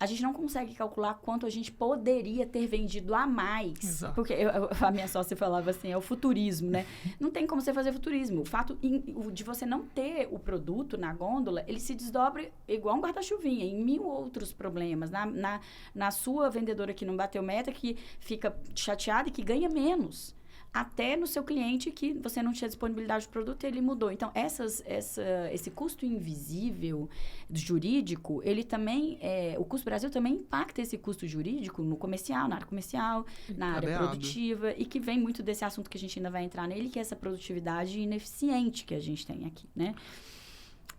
A gente não consegue calcular quanto a gente poderia ter vendido a mais. Exato. Porque a minha sócia falava assim, é o futurismo, né? Não tem como você fazer futurismo. O fato de você não ter o produto na gôndola, ele se desdobra igual um guarda-chuvinha, em 1000 outros problemas. Na sua vendedora que não bateu meta, que fica chateada e que ganha menos. Até no seu cliente que você não tinha disponibilidade de produto e ele mudou. Então, esse custo invisível jurídico, ele também, o Custo Brasil também impacta esse custo jurídico no comercial, na área comercial, na área produtiva, e que vem muito desse assunto que a gente ainda vai entrar nele, que é essa produtividade ineficiente que a gente tem aqui, né?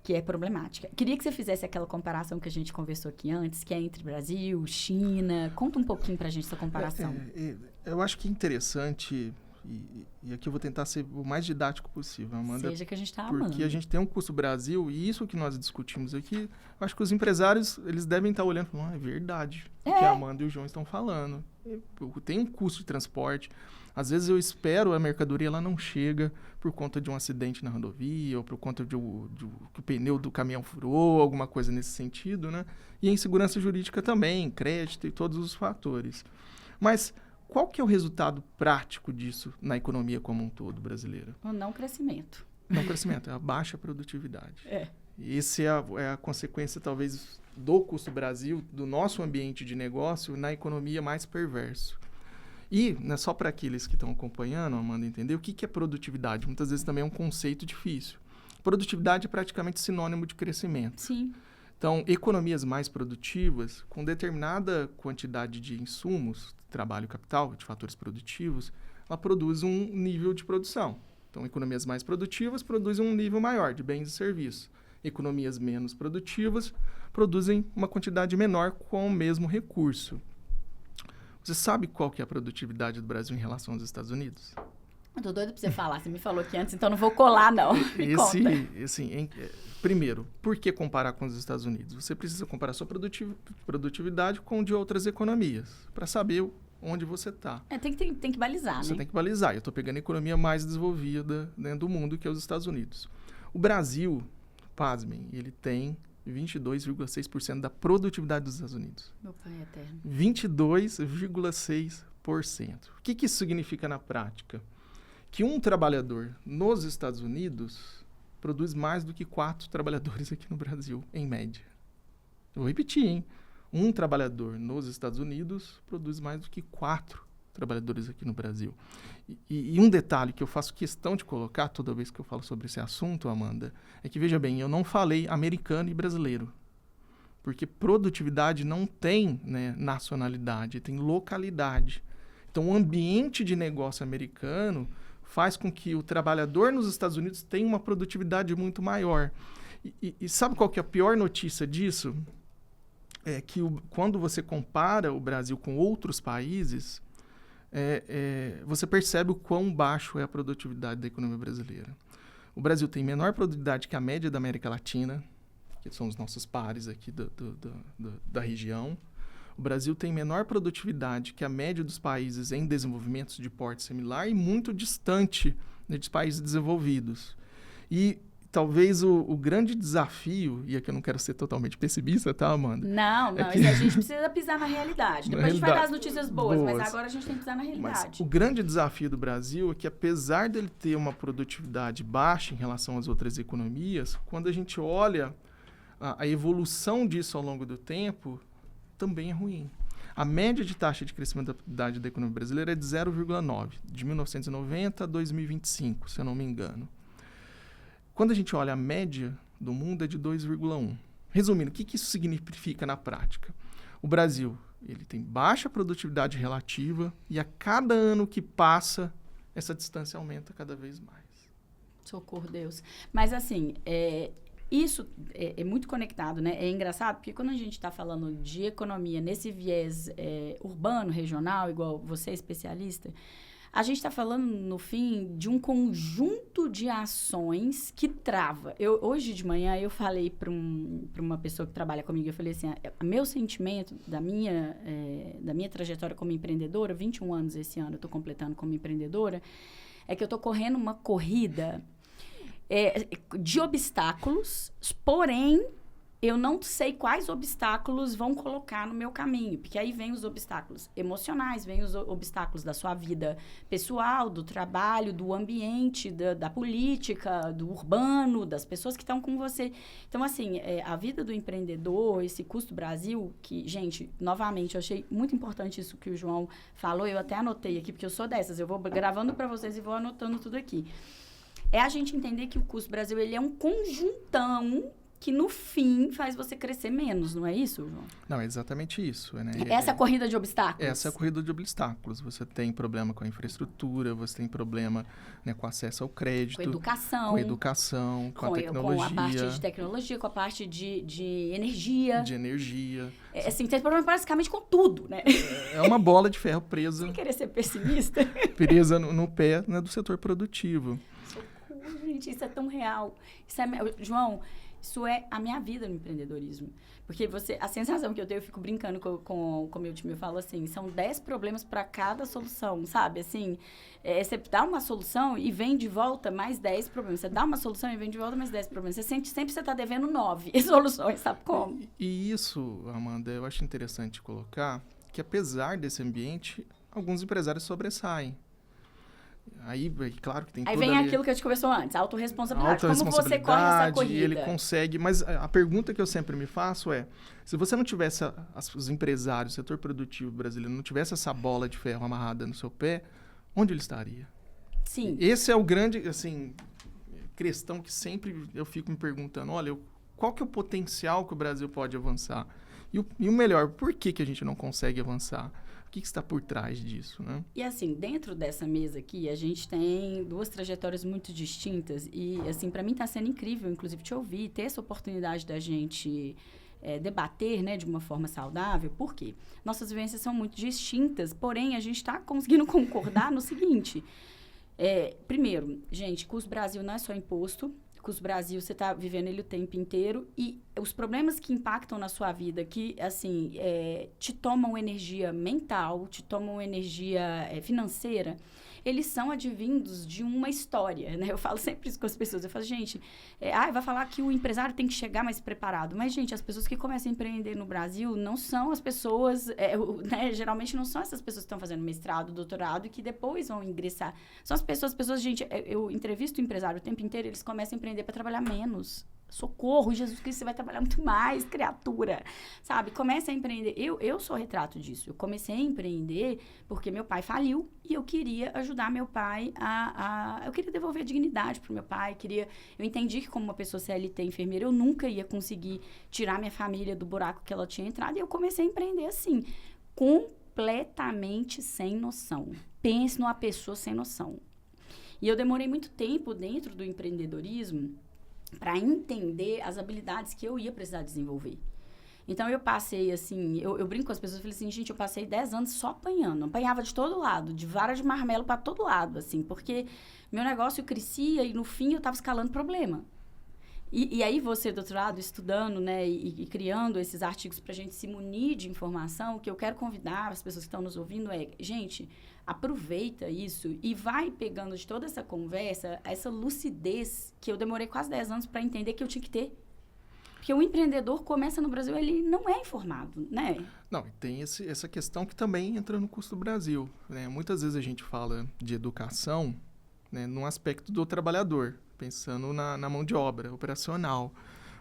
Que é problemática. Queria que você fizesse aquela comparação que a gente conversou aqui antes, que é entre Brasil, China. Conta um pouquinho pra gente essa comparação. Eu acho que é interessante... e aqui eu vou tentar ser o mais didático possível, Amanda. Seja que a gente está amando. Porque a gente tem um custo Brasil, e isso que nós discutimos aqui, eu acho que os empresários, eles devem estar olhando e falando, é verdade o que a Amanda e o João estão falando. Tem um custo de transporte. Às vezes eu espero a mercadoria, ela não chega por conta de um acidente na rodovia, ou por conta que o pneu do caminhão furou, alguma coisa nesse sentido, né? E a insegurança jurídica também, crédito e todos os fatores. Mas qual que é o resultado prático disso na economia como um todo brasileira? O não crescimento. Não crescimento, é a baixa produtividade. É. Essa é a consequência, talvez, do custo Brasil, do nosso ambiente de negócio, na economia mais perverso. E, né, só para aqueles que estão acompanhando, Amanda, entender o que é produtividade. Muitas vezes também é um conceito difícil. Produtividade é praticamente sinônimo de crescimento. Sim. Então, economias mais produtivas, com determinada quantidade de insumos, trabalho e capital, de fatores produtivos, ela produz um nível de produção. Então, economias mais produtivas produzem um nível maior de bens e serviços. Economias menos produtivas produzem uma quantidade menor com o mesmo recurso. Você sabe qual que é a produtividade do Brasil em relação aos Estados Unidos? Eu tô doida pra você falar. Você me falou aqui antes, então não vou colar, não. Me conta. Primeiro, por que comparar com os Estados Unidos? Você precisa comparar sua produtividade com de outras economias, para saber onde você está. Tem que balizar, Você né? tem que balizar. Eu estou pegando a economia mais desenvolvida, né, do mundo, que é os Estados Unidos. O Brasil, pasmem, ele tem 22,6% da produtividade dos Estados Unidos. Meu pai é eterno. 22,6%. O que isso significa na prática? Que um trabalhador nos Estados Unidos produz mais do que 4 trabalhadores aqui no Brasil, em média. Eu vou repetir, hein? Um trabalhador nos Estados Unidos produz mais do que 4 trabalhadores aqui no Brasil. E um detalhe que eu faço questão de colocar toda vez que eu falo sobre esse assunto, Amanda, é que, veja bem, eu não falei americano e brasileiro. Porque produtividade não tem, né, nacionalidade, tem localidade. Então, o ambiente de negócio americano faz com que o trabalhador nos Estados Unidos tenha uma produtividade muito maior. E sabe qual que é a pior notícia disso? É que quando você compara o Brasil com outros países, você percebe o quão baixo é a produtividade da economia brasileira. O Brasil tem menor produtividade que a média da América Latina, que são os nossos pares aqui da região. O Brasil tem menor produtividade que a média dos países em desenvolvimento de porte similar e muito distante, né, de países desenvolvidos. E talvez o grande desafio, e aqui eu não quero ser totalmente pessimista, tá, Amanda? Não, a gente precisa pisar na realidade. Depois a gente vai dar as notícias boas, mas agora a gente tem que pisar na realidade. Mas o grande desafio do Brasil é que, apesar dele ter uma produtividade baixa em relação às outras economias, quando a gente olha a evolução disso ao longo do tempo, também é ruim. A média de taxa de crescimento da economia brasileira é de 0,9, de 1990 a 2025, se eu não me engano. Quando a gente olha a média do mundo, é de 2,1. Resumindo, o que isso significa na prática? O Brasil, ele tem baixa produtividade relativa e a cada ano que passa, essa distância aumenta cada vez mais. Socorro, Deus. Mas, assim, isso é muito conectado, né? É engraçado, porque quando a gente está falando de economia nesse viés urbano, regional, igual você é especialista, a gente está falando, no fim, de um conjunto de ações que trava. Hoje de manhã, eu falei para uma pessoa que trabalha comigo, eu falei assim, meu sentimento da minha trajetória como empreendedora, 21 anos esse ano eu estou completando como empreendedora, é que eu estou correndo uma corrida de obstáculos, porém, eu não sei quais obstáculos vão colocar no meu caminho, porque aí vem os obstáculos emocionais, vem os obstáculos da sua vida pessoal, do trabalho, do ambiente, da política, do urbano, das pessoas que estão com você. Então, assim, a vida do empreendedor, esse custo Brasil, que, gente, novamente, eu achei muito importante isso que o João falou, eu até anotei aqui, porque eu sou dessas, eu vou gravando para vocês e vou anotando tudo aqui. É a gente entender que o custo Brasil, ele é um conjuntão que no fim faz você crescer menos, não é isso, João? Não, é exatamente isso. Né? Essa é a corrida de obstáculos? Essa é a corrida de obstáculos. Você tem problema com a infraestrutura, você tem problema, né, com acesso ao crédito. Com educação, com a tecnologia. Com a parte de tecnologia, com a parte de energia. De energia. Assim, tem problema basicamente com tudo, né? É uma bola de ferro presa. Sem querer ser pessimista. Presa no pé, né, do setor produtivo. Socorro, gente, isso é tão real. João, isso é a minha vida no empreendedorismo. Porque a sensação que eu tenho, eu fico brincando com o meu time, eu falo assim, são 10 problemas para cada solução, sabe? Assim, você dá uma solução e vem de volta mais 10 problemas. Você dá uma solução e vem de volta mais 10 problemas. Você sente sempre que você está devendo 9 soluções, sabe como? E isso, Amanda, eu acho interessante colocar que apesar desse ambiente, alguns empresários sobressaem. Aí, claro que tem Aí vem aquilo que a gente conversou antes, autorresponsabilidade. Como você corre essa corrida? Ele consegue, mas a pergunta que eu sempre me faço é, se você não tivesse, os empresários, o setor produtivo brasileiro, não tivesse essa bola de ferro amarrada no seu pé, onde ele estaria? Sim. Esse é o grande, assim, questão que sempre eu fico me perguntando, olha, qual que é o potencial que o Brasil pode avançar? E o melhor, por que a gente não consegue avançar? O que está por trás disso, né? E assim, dentro dessa mesa aqui, a gente tem 2 trajetórias muito distintas e, assim, para mim está sendo incrível, inclusive, te ouvir, ter essa oportunidade da gente debater, né, de uma forma saudável. Por quê? Nossas vivências são muito distintas, porém, a gente está conseguindo concordar no seguinte. Primeiro, gente, Custo Brasil não é só imposto. Custo Brasil, você está vivendo ele o tempo inteiro e os problemas que impactam na sua vida, que, assim, te tomam energia mental, te tomam energia financeira, eles são advindos de uma história, né? Eu falo sempre isso com as pessoas. Eu falo, gente, vai falar que o empresário tem que chegar mais preparado. Mas, gente, as pessoas que começam a empreender no Brasil não são as pessoas, né? Geralmente não são essas pessoas que estão fazendo mestrado, doutorado e que depois vão ingressar. São as pessoas, gente, eu entrevisto o empresário o tempo inteiro, eles começam a empreender para trabalhar menos. Socorro, Jesus Cristo, você vai trabalhar muito mais, criatura, sabe? Comece a empreender. Eu sou retrato disso. Eu comecei a empreender porque meu pai faliu e eu queria ajudar meu pai eu queria devolver a dignidade pro meu pai, eu entendi que como uma pessoa CLT enfermeira, eu nunca ia conseguir tirar minha família do buraco que ela tinha entrado e eu comecei a empreender assim, completamente sem noção. Pense numa pessoa sem noção. E eu demorei muito tempo dentro do empreendedorismo para entender as habilidades que eu ia precisar desenvolver. Então, eu passei, assim, eu brinco com as pessoas, eu falei assim, gente, eu passei 10 anos só apanhando. Apanhava de todo lado, de vara de marmelo para todo lado, assim, porque meu negócio crescia e, no fim, eu estava escalando problema. E aí, você, doutorado, estudando, né, e criando esses artigos para a gente se munir de informação, o que eu quero convidar as pessoas que estão nos ouvindo gente, aproveita isso e vai pegando de toda essa conversa, essa lucidez que eu demorei quase 10 anos para entender que eu tinha que ter. Porque o empreendedor começa no Brasil, ele não é informado, né? Não, tem essa questão que também entra no Custo Brasil, né? Muitas vezes a gente fala de educação, né, num aspecto do trabalhador, pensando na mão de obra operacional.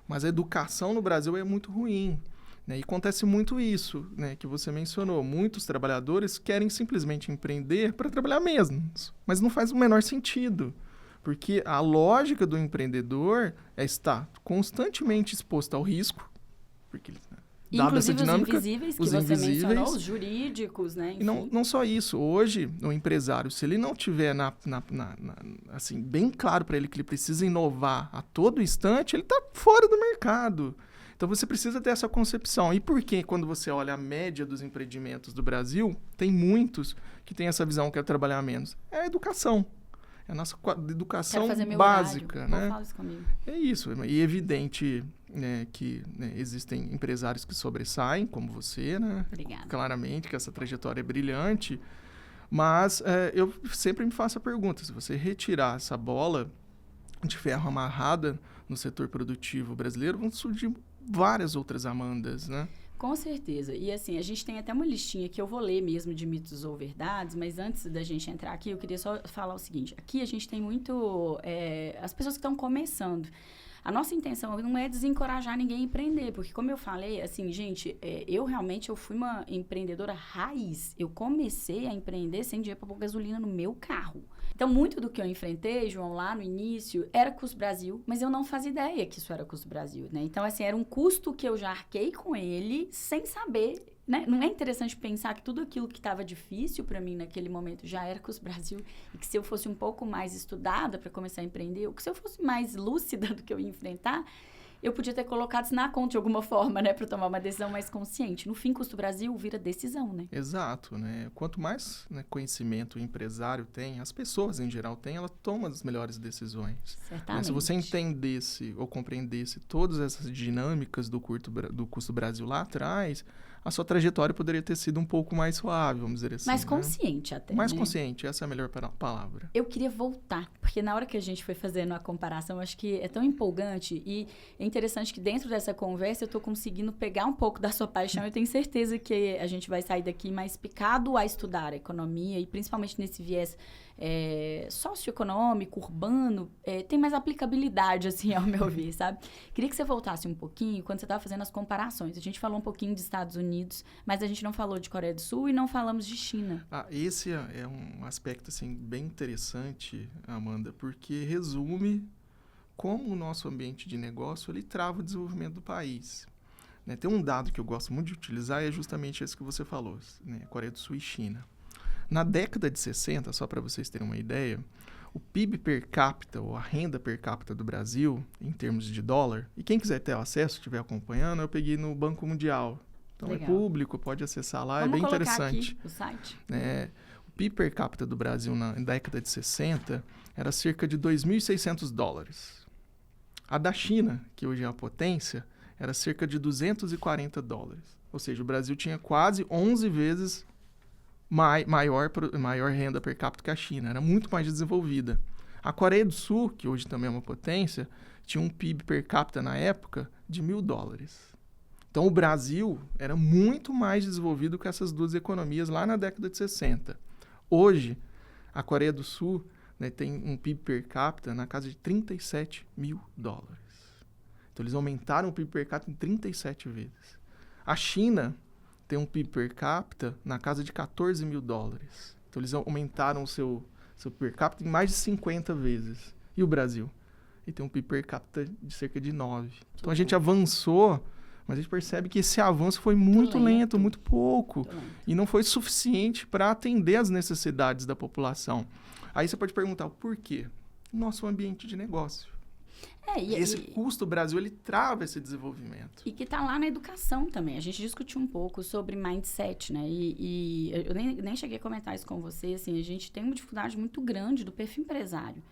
Mas a educação no Brasil é muito ruim. Né? E acontece muito isso, né, que você mencionou. Muitos trabalhadores querem simplesmente empreender para trabalhar mesmo, mas não faz o menor sentido. Porque a lógica do empreendedor é estar constantemente exposto ao risco, porque dada essa dinâmica, os invisíveis que você mencionou, os jurídicos, né? Enfim. E não só isso. Hoje, o empresário, se ele não tiver assim, bem claro para ele que ele precisa inovar a todo instante, ele está fora do mercado. Então, você precisa ter essa concepção. E por que, quando você olha a média dos empreendimentos do Brasil, tem muitos que têm essa visão que é trabalhar menos? É a educação. É a nossa educação básica, né? Fala isso comigo. É isso. E é evidente, né, que existem empresários que sobressaem, como você, né? Obrigada. Claramente que essa trajetória é brilhante. Mas eu sempre me faço a pergunta, se você retirar essa bola de ferro amarrada no setor produtivo brasileiro, vão surgir várias outras Amandas, né? Com certeza. E assim, a gente tem até uma listinha que eu vou ler mesmo de mitos ou verdades, mas antes da gente entrar aqui, eu queria só falar o seguinte. Aqui a gente tem muito... as pessoas que estão começando. A nossa intenção não é desencorajar ninguém a empreender, porque como eu falei, assim, gente, eu fui uma empreendedora raiz. Eu comecei a empreender sem dinheiro para pôr gasolina no meu carro. Então, muito do que eu enfrentei, João, lá no início, era custo Brasil, mas eu não fazia ideia que isso era custo Brasil, né? Então, assim, era um custo que eu já arquei com ele sem saber, né? Não é interessante pensar que tudo aquilo que estava difícil para mim naquele momento já era custo Brasil e que se eu fosse um pouco mais estudada para começar a empreender, ou que se eu fosse mais lúcida do que eu ia enfrentar, eu podia ter colocado isso na conta de alguma forma, né? Para tomar uma decisão mais consciente. No fim, custo Brasil vira decisão, né? Exato, né? Quanto mais, né, conhecimento o empresário tem, as pessoas em geral têm, ela toma as melhores decisões. Certamente. Né? Se você entendesse ou compreendesse todas essas dinâmicas do custo Brasil lá atrás, a sua trajetória poderia ter sido um pouco mais suave, vamos dizer assim. Mais né? consciente até, Mais né? consciente, essa é a melhor palavra. Eu queria voltar, porque na hora que a gente foi fazendo a comparação, acho que é tão empolgante e é interessante que dentro dessa conversa eu estou conseguindo pegar um pouco da sua paixão. Eu tenho certeza que a gente vai sair daqui mais picado a estudar a economia e principalmente nesse viés socioeconômico, urbano, tem mais aplicabilidade, assim, ao meu ver, sabe? Queria que você voltasse um pouquinho quando você estava fazendo as comparações. A gente falou um pouquinho de Estados Unidos, mas a gente não falou de Coreia do Sul e não falamos de China. Esse é um aspecto, assim, bem interessante, Amanda, porque resume como o nosso ambiente de negócio, ele trava o desenvolvimento do país. Né? Tem um dado que eu gosto muito de utilizar, e é justamente esse que você falou, né? Coreia do Sul e China. Na década de 60, só para vocês terem uma ideia, o PIB per capita, ou a renda per capita do Brasil, em termos de dólar, e quem quiser ter acesso, estiver acompanhando, eu peguei no Banco Mundial. Então, legal. É público, pode acessar lá, Vamos é bem interessante. Aqui o site. O PIB per capita do Brasil na década de 60 era cerca de 2.600 dólares. A da China, que hoje é a potência, era cerca de 240 dólares. Ou seja, o Brasil tinha quase 11 vezes maior renda per capita que a China. Era muito mais desenvolvida. A Coreia do Sul, que hoje também é uma potência, tinha um PIB per capita na época de 1.000 dólares. Então, o Brasil era muito mais desenvolvido que essas duas economias lá na década de 60. Hoje, a Coreia do Sul, né, tem um PIB per capita na casa de 37 mil dólares. Então, eles aumentaram o PIB per capita em 37 vezes. A China tem um PIB per capita na casa de 14 mil dólares. Então, eles aumentaram o seu per capita em mais de 50 vezes. E o Brasil? Ele tem um PIB per capita de cerca de 9. Então, a gente avançou, mas a gente percebe que esse avanço foi muito lento, muito pouco. E não foi suficiente para atender às necessidades da população. Aí você pode perguntar, por quê? Nosso ambiente de negócio. Esse custo Brasil, ele trava esse desenvolvimento. E que está lá na educação também. A gente discutiu um pouco sobre mindset, né? E eu nem cheguei a comentar isso com você, assim, a gente tem uma dificuldade muito grande do perfil empresário.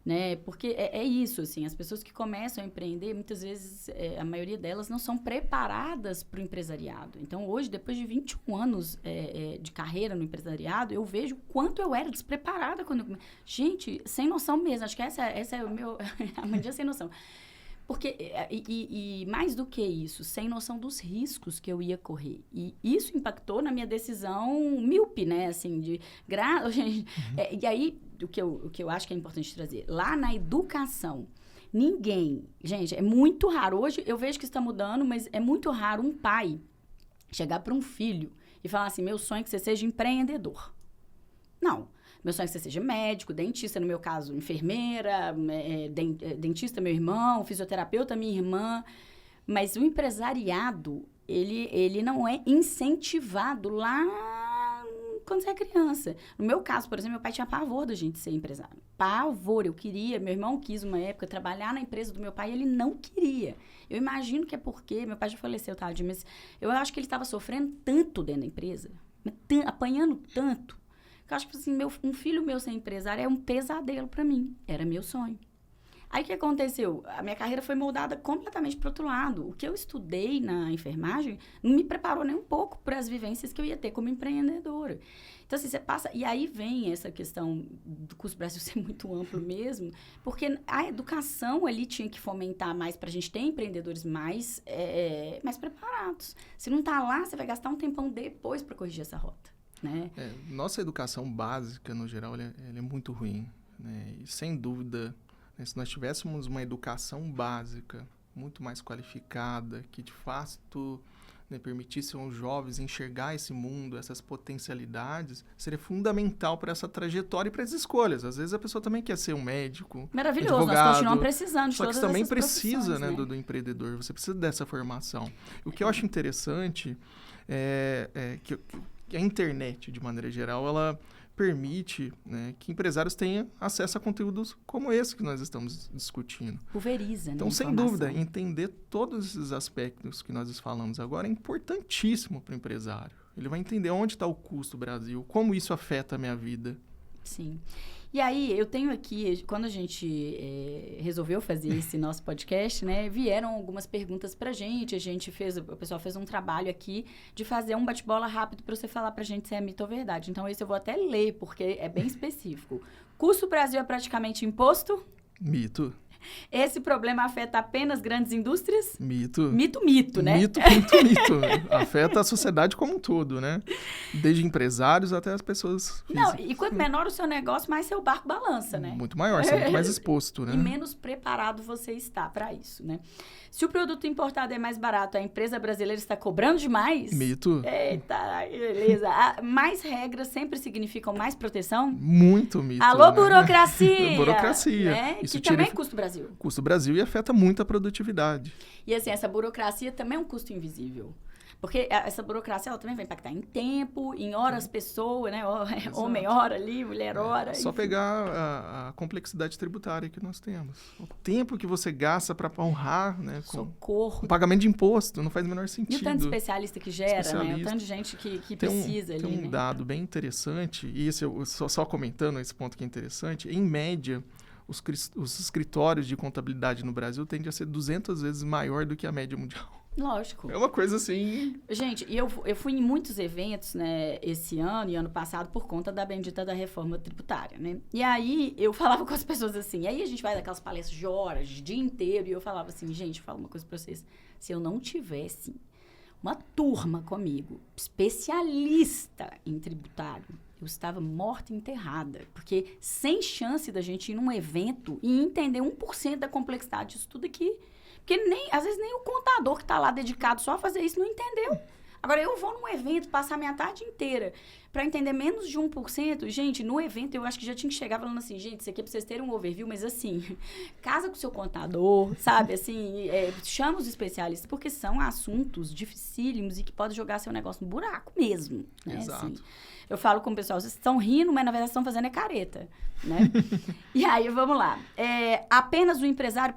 Né? Porque é isso, assim, as pessoas que começam a empreender, muitas vezes, a maioria delas não são preparadas para o empresariado. Então, hoje, depois de 21 anos de carreira no empresariado, eu vejo o quanto eu era despreparada quando eu comecei. Gente, sem noção mesmo, acho que essa é o meu... a mania sem noção. Porque, e mais do que isso, sem noção dos riscos que eu ia correr. E isso impactou na minha decisão míope, né? Assim, e aí, o que eu acho que é importante trazer, lá na educação, ninguém... Gente, é muito raro. Hoje, eu vejo que isso está mudando, mas é muito raro um pai chegar para um filho e falar assim, meu sonho é que você seja empreendedor. Não. Meu sonho é que você seja médico, dentista, no meu caso, enfermeira, dentista, meu irmão, fisioterapeuta, minha irmã. Mas o empresariado, ele não é incentivado lá quando você é criança. No meu caso, por exemplo, meu pai tinha pavor da gente ser empresário. Pavor, eu queria. Meu irmão quis, uma época, trabalhar na empresa do meu pai e ele não queria. Eu imagino que é porque... Meu pai já faleceu, tadinho, mas eu acho que ele estava sofrendo tanto dentro da empresa, apanhando tanto. Eu acho que assim, um filho meu ser empresário é um pesadelo para mim. Era meu sonho. Aí o que aconteceu? A minha carreira foi moldada completamente para o outro lado. O que eu estudei na enfermagem não me preparou nem um pouco para as vivências que eu ia ter como empreendedora. Então, assim, você passa... E aí vem essa questão do custo Brasil ser muito amplo mesmo, porque a educação ali tinha que fomentar mais para a gente ter empreendedores mais preparados. Se não está lá, você vai gastar um tempão depois para corrigir essa rota. Né? Nossa educação básica, no geral, ela é muito ruim. Né? E, sem dúvida, né? Se nós tivéssemos uma educação básica muito mais qualificada, que de fato, né, permitisse aos jovens enxergar esse mundo, essas potencialidades, seria fundamental para essa trajetória e para as escolhas. Às vezes a pessoa também quer ser um médico, maravilhoso, advogado, nós continuamos precisando de só que todas você também essas precisa, né, profissões, do empreendedor, você precisa dessa formação. O que eu acho interessante é que a internet, de maneira geral, ela permite, né, que empresários tenham acesso a conteúdos como esse que nós estamos discutindo. Pulveriza, né? Então, sem dúvida, entender todos esses aspectos que nós falamos agora é importantíssimo para o empresário. Ele vai entender onde está o custo Brasil, como isso afeta a minha vida. Sim. E aí, eu tenho aqui, quando a gente resolveu fazer esse nosso podcast, né, vieram algumas perguntas pra gente, o pessoal fez um trabalho aqui de fazer um bate-bola rápido para você falar pra gente se é mito ou verdade. Então, esse eu vou até ler, porque é bem específico. Custo Brasil é praticamente imposto? Mito. Esse problema afeta apenas grandes indústrias? Mito. Mito, né? Mito. Afeta a sociedade como um todo, né? Desde empresários até as pessoas físicas. Não, e quanto menor o seu negócio, mais seu barco balança, né? Muito maior, você é muito mais exposto, né? E menos preparado você está para isso, né? Se o produto importado é mais barato, a empresa brasileira está cobrando demais? Mito. Eita, beleza. Mais regras sempre significam mais proteção? Muito mito. Alô, né? burocracia! Burocracia. Né? Isso que também é custo Brasil. Custo Brasil e afeta muito a produtividade. E assim, essa burocracia também é um custo invisível. Porque essa burocracia, ela também vai impactar em tempo, em horas, pessoa, né? Homem hora ali, mulher hora. Só pegar a complexidade tributária que nós temos. O tempo que você gasta para honrar, né? Socorro. Com pagamento de imposto, não faz o menor sentido. E o tanto de especialista que gera, né? O tanto de gente que precisa ali, Tem um dado bem interessante, e isso eu só comentando esse ponto que é interessante, em média, os escritórios de contabilidade no Brasil tendem a ser 200 vezes maior do que a média mundial. Lógico. É uma coisa assim... Gente, eu fui em muitos eventos, né, esse ano e ano passado, por conta da bendita da reforma tributária, né? E aí, eu falava com as pessoas assim, aí a gente vai daquelas palestras de horas, de dia inteiro, e eu falava assim, gente, falo uma coisa pra vocês, se eu não tivesse uma turma comigo, especialista em tributário, eu estava morta e enterrada, porque sem chance da gente ir num evento e entender 1% da complexidade disso tudo aqui. Porque às vezes nem o contador que está lá dedicado só a fazer isso não entendeu. Agora, eu vou num evento, passar minha tarde inteira para entender menos de 1%. Gente, no evento eu acho que já tinha que chegar falando assim, gente, isso aqui é para vocês terem um overview, mas assim, casa com o seu contador, sabe? Assim, chama os especialistas, porque são assuntos dificílimos e que podem jogar seu negócio no buraco mesmo. Né? Exato. Assim, eu falo com o pessoal, vocês estão rindo, mas na verdade estão fazendo careta, né? E aí, vamos lá. Apenas o empresário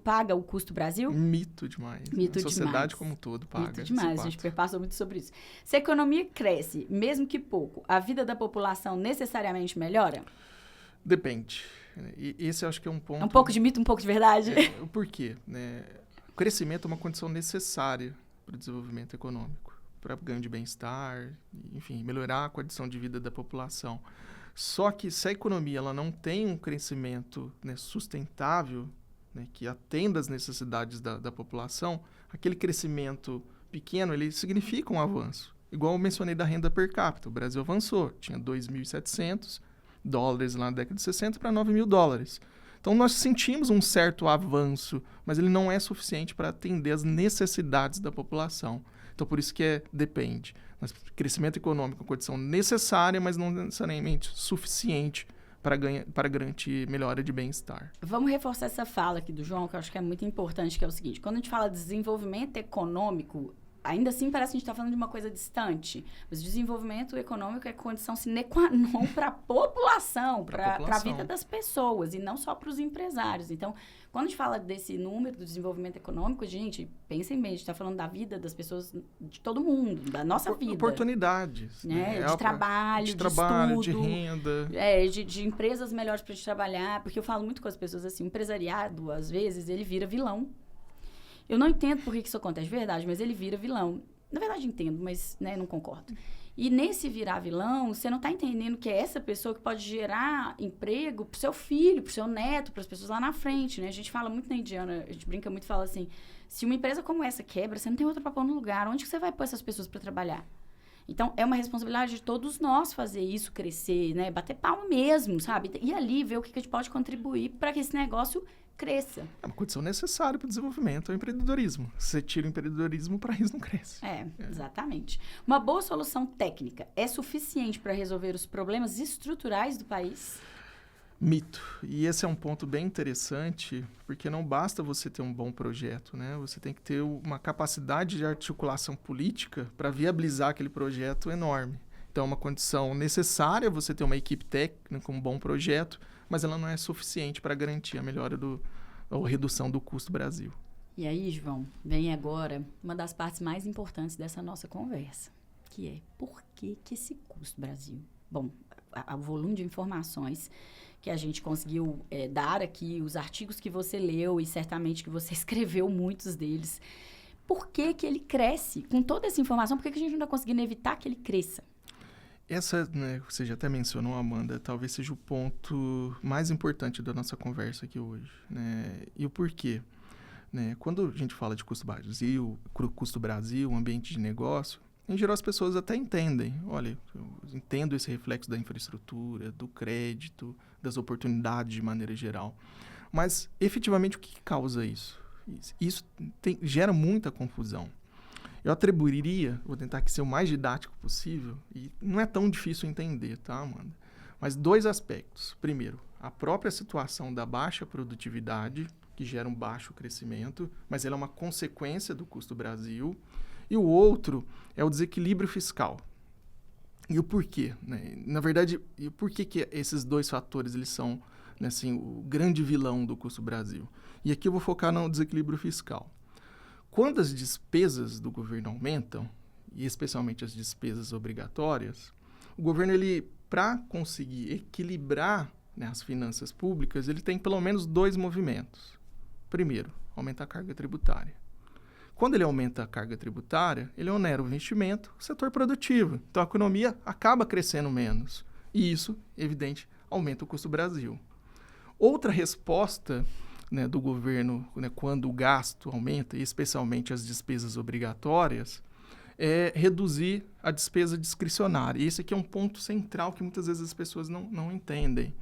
paga o custo Brasil? Mito demais. Mito a sociedade demais. como um todo paga. Mito demais, a gente perpassa muito sobre isso. Se a economia cresce, mesmo que pouco, a vida da população necessariamente melhora? Depende. E esse eu acho que é um ponto... Um pouco de mito, um pouco de verdade? Por quê? Né? O crescimento é uma condição necessária para o desenvolvimento econômico, para ganho de bem-estar, enfim, melhorar a condição de vida da população. Só que se a economia ela não tem um crescimento, né, sustentável, né, que atenda às necessidades da população, aquele crescimento pequeno, ele significa um avanço. Igual eu mencionei da renda per capita, o Brasil avançou, tinha $2.700 lá na década de 60 para $9.000. Então, nós sentimos um certo avanço, mas ele não é suficiente para atender às necessidades da população. Então, por isso que depende. Crescimento econômico é uma condição necessária, mas não necessariamente suficiente para garantir melhora de bem-estar. Vamos reforçar essa fala aqui do João, que eu acho que é muito importante, que é o seguinte. Quando a gente fala de desenvolvimento econômico, ainda assim parece que a gente está falando de uma coisa distante. Mas desenvolvimento econômico é condição sine qua non para a população, para a vida das pessoas, e não só para os empresários. Então, quando a gente fala desse número do desenvolvimento econômico, gente, pensem bem, a gente está falando da vida das pessoas, de todo mundo, da nossa vida. Oportunidades. Né? De trabalho, de estudo. De renda. De empresas melhores para a gente trabalhar. Porque eu falo muito com as pessoas assim, o empresariado, às vezes, ele vira vilão. Eu não entendo por que isso acontece de verdade, mas ele vira vilão. Na verdade, entendo, mas não concordo. E nesse virar vilão, você não está entendendo que é essa pessoa que pode gerar emprego pro seu filho, pro seu neto, para as pessoas lá na frente, né? A gente fala muito na Indiana, a gente brinca muito e fala assim, se uma empresa como essa quebra, você não tem outra para pôr no lugar, onde que você vai pôr essas pessoas para trabalhar? Então, é uma responsabilidade de todos nós fazer isso crescer, né? Bater palma mesmo, sabe? E ali ver o que a gente pode contribuir para que esse negócio cresça. É uma condição necessária para o desenvolvimento, é o empreendedorismo. Se você tira o empreendedorismo, o país não cresce. Exatamente. Uma boa solução técnica é suficiente para resolver os problemas estruturais do país? Mito. E esse é um ponto bem interessante, porque não basta você ter um bom projeto, né? Você tem que ter uma capacidade de articulação política para viabilizar aquele projeto enorme. Então, é uma condição necessária você ter uma equipe técnica com um bom projeto, mas ela não é suficiente para garantir a melhora ou redução do custo Brasil. E aí, João, vem agora uma das partes mais importantes dessa nossa conversa, que é por que esse custo Brasil? Bom, o volume de informações que a gente conseguiu dar aqui, os artigos que você leu e certamente que você escreveu muitos deles, por que ele cresce? Com toda essa informação, por que a gente não está conseguindo evitar que ele cresça? Essa, né, você já até mencionou, Amanda, talvez seja o ponto mais importante da nossa conversa aqui hoje, né? E o porquê? Né? Quando a gente fala de custo Brasil, ambiente de negócio, em geral as pessoas até entendem. Olha, eu entendo esse reflexo da infraestrutura, do crédito, das oportunidades de maneira geral. Mas, efetivamente, o que causa isso? Isso gera muita confusão. Eu atribuiria, vou tentar aqui ser o mais didático possível, e não é tão difícil entender, tá, Amanda? Mas 2 aspectos. Primeiro, a própria situação da baixa produtividade, que gera um baixo crescimento, mas ela é uma consequência do custo Brasil. E o outro é o desequilíbrio fiscal. E o porquê? Né? Na verdade, e o porquê que esses 2 fatores eles são, né, assim, o grande vilão do custo Brasil? E aqui eu vou focar no desequilíbrio fiscal. Quando as despesas do governo aumentam, e especialmente as despesas obrigatórias, o governo, para conseguir equilibrar, né, as finanças públicas, ele tem pelo menos 2 movimentos. Primeiro, aumentar a carga tributária. Quando ele aumenta a carga tributária, ele onera o investimento, o setor produtivo. Então, a economia acaba crescendo menos. E isso, evidente, aumenta o custo Brasil. Outra resposta, né, do governo, né, quando o gasto aumenta, e especialmente as despesas obrigatórias, é reduzir a despesa discricionária. E esse aqui é um ponto central que muitas vezes as pessoas não entendem.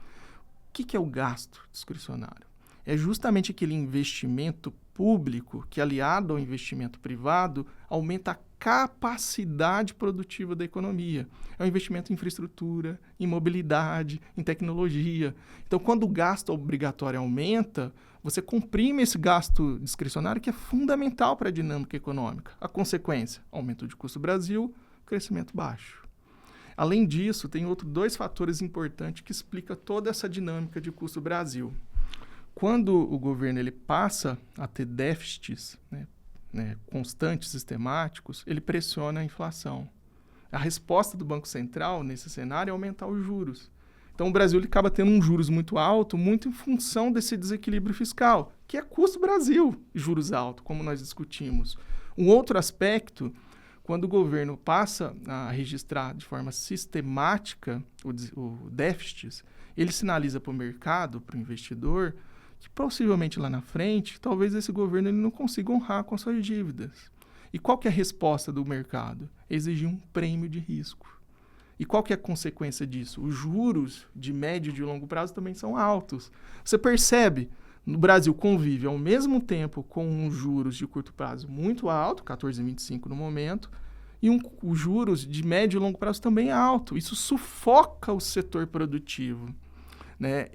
O que é o gasto discricionário? É justamente aquele investimento público que, aliado ao investimento privado, aumenta a capacidade produtiva da economia. É um investimento em infraestrutura, em mobilidade, em tecnologia. Então, quando o gasto obrigatório aumenta, você comprime esse gasto discricionário que é fundamental para a dinâmica econômica. A consequência, aumento de custo Brasil, crescimento baixo. Além disso, tem outros 2 fatores importantes que explicam toda essa dinâmica de custo Brasil. Quando o governo passa a ter déficits, né, constantes, sistemáticos, ele pressiona a inflação. A resposta do Banco Central nesse cenário é aumentar os juros. Então, o Brasil acaba tendo um juros muito alto, muito em função desse desequilíbrio fiscal, que é custo Brasil, juros altos, como nós discutimos. Um outro aspecto, quando o governo passa a registrar de forma sistemática o déficit, ele sinaliza para o mercado, para o investidor, que possivelmente lá na frente, talvez esse governo ele não consiga honrar com as suas dívidas. E qual que é a resposta do mercado? Exigir um prêmio de risco. E qual que é a consequência disso? Os juros de médio e de longo prazo também são altos. Você percebe, no Brasil convive ao mesmo tempo com os juros de curto prazo muito alto, 14,25 no momento, e os juros de médio e longo prazo também é alto. Isso sufoca o setor produtivo. Né?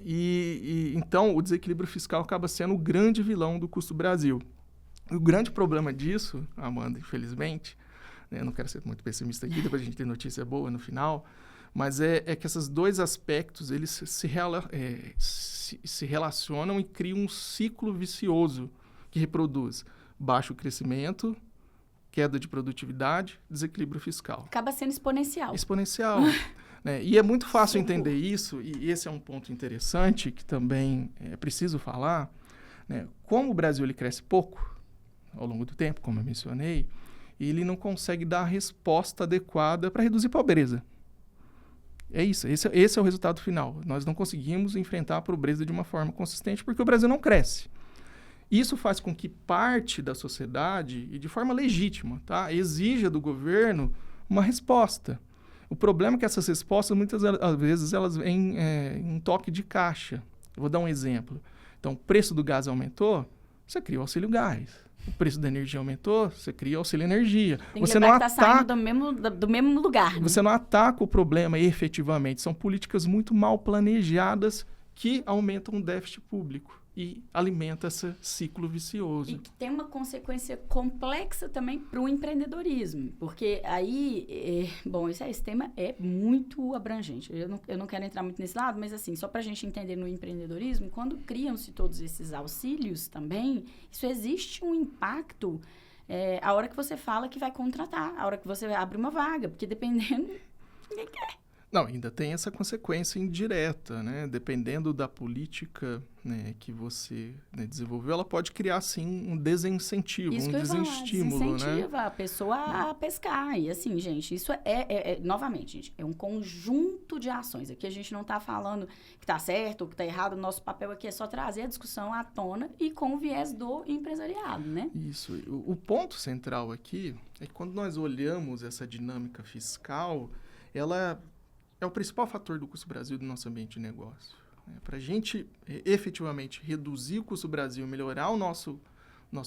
Então, o desequilíbrio fiscal acaba sendo o grande vilão do custo Brasil. O grande problema disso, Amanda, infelizmente, né, eu não quero ser muito pessimista aqui, depois a gente tem notícia boa no final, mas é que esses 2 aspectos eles se relacionam e criam um ciclo vicioso que reproduz baixo crescimento, queda de produtividade, desequilíbrio fiscal. Acaba sendo exponencial. Exponencial. Né? E é muito fácil entender isso, e esse é um ponto interessante que também é preciso falar. Né? Como o Brasil ele cresce pouco ao longo do tempo, como eu mencionei, ele não consegue dar a resposta adequada para reduzir a pobreza. É isso, esse é o resultado final. Nós não conseguimos enfrentar a pobreza de uma forma consistente porque o Brasil não cresce. Isso faz com que parte da sociedade, e de forma legítima, tá, exija do governo uma resposta. O problema é que essas respostas, muitas vezes, elas vêm em toque de caixa. Eu vou dar um exemplo. Então, o preço do gás aumentou, você cria o auxílio gás. O preço da energia aumentou, você cria o auxílio energia. Tem que lembrar que está saindo do mesmo lugar. Né? Você não ataca o problema efetivamente. São políticas muito mal planejadas que aumentam o déficit público e alimenta esse ciclo vicioso. E que tem uma consequência complexa também para o empreendedorismo, porque aí, esse tema é muito abrangente. Eu não quero entrar muito nesse lado, mas assim, só para a gente entender no empreendedorismo, quando criam-se todos esses auxílios também, isso existe um impacto a hora que você fala que vai contratar, a hora que você abre uma vaga, porque dependendo, ninguém quer. Não, ainda tem essa consequência indireta, né? Dependendo da política, né, que você, né, desenvolveu, ela pode criar, sim, um desincentivo, isso um desenestímulo, né? Desincentiva a pessoa a pescar. E assim, gente, isso novamente, gente, é um conjunto de ações. Aqui a gente não está falando que está certo ou que está errado. O nosso papel aqui é só trazer a discussão à tona e com o viés do empresariado, né? Isso. O ponto central aqui é que quando nós olhamos essa dinâmica fiscal, ela é o principal fator do custo Brasil do nosso ambiente de negócio. Para a gente efetivamente reduzir o custo Brasil, melhorar o nosso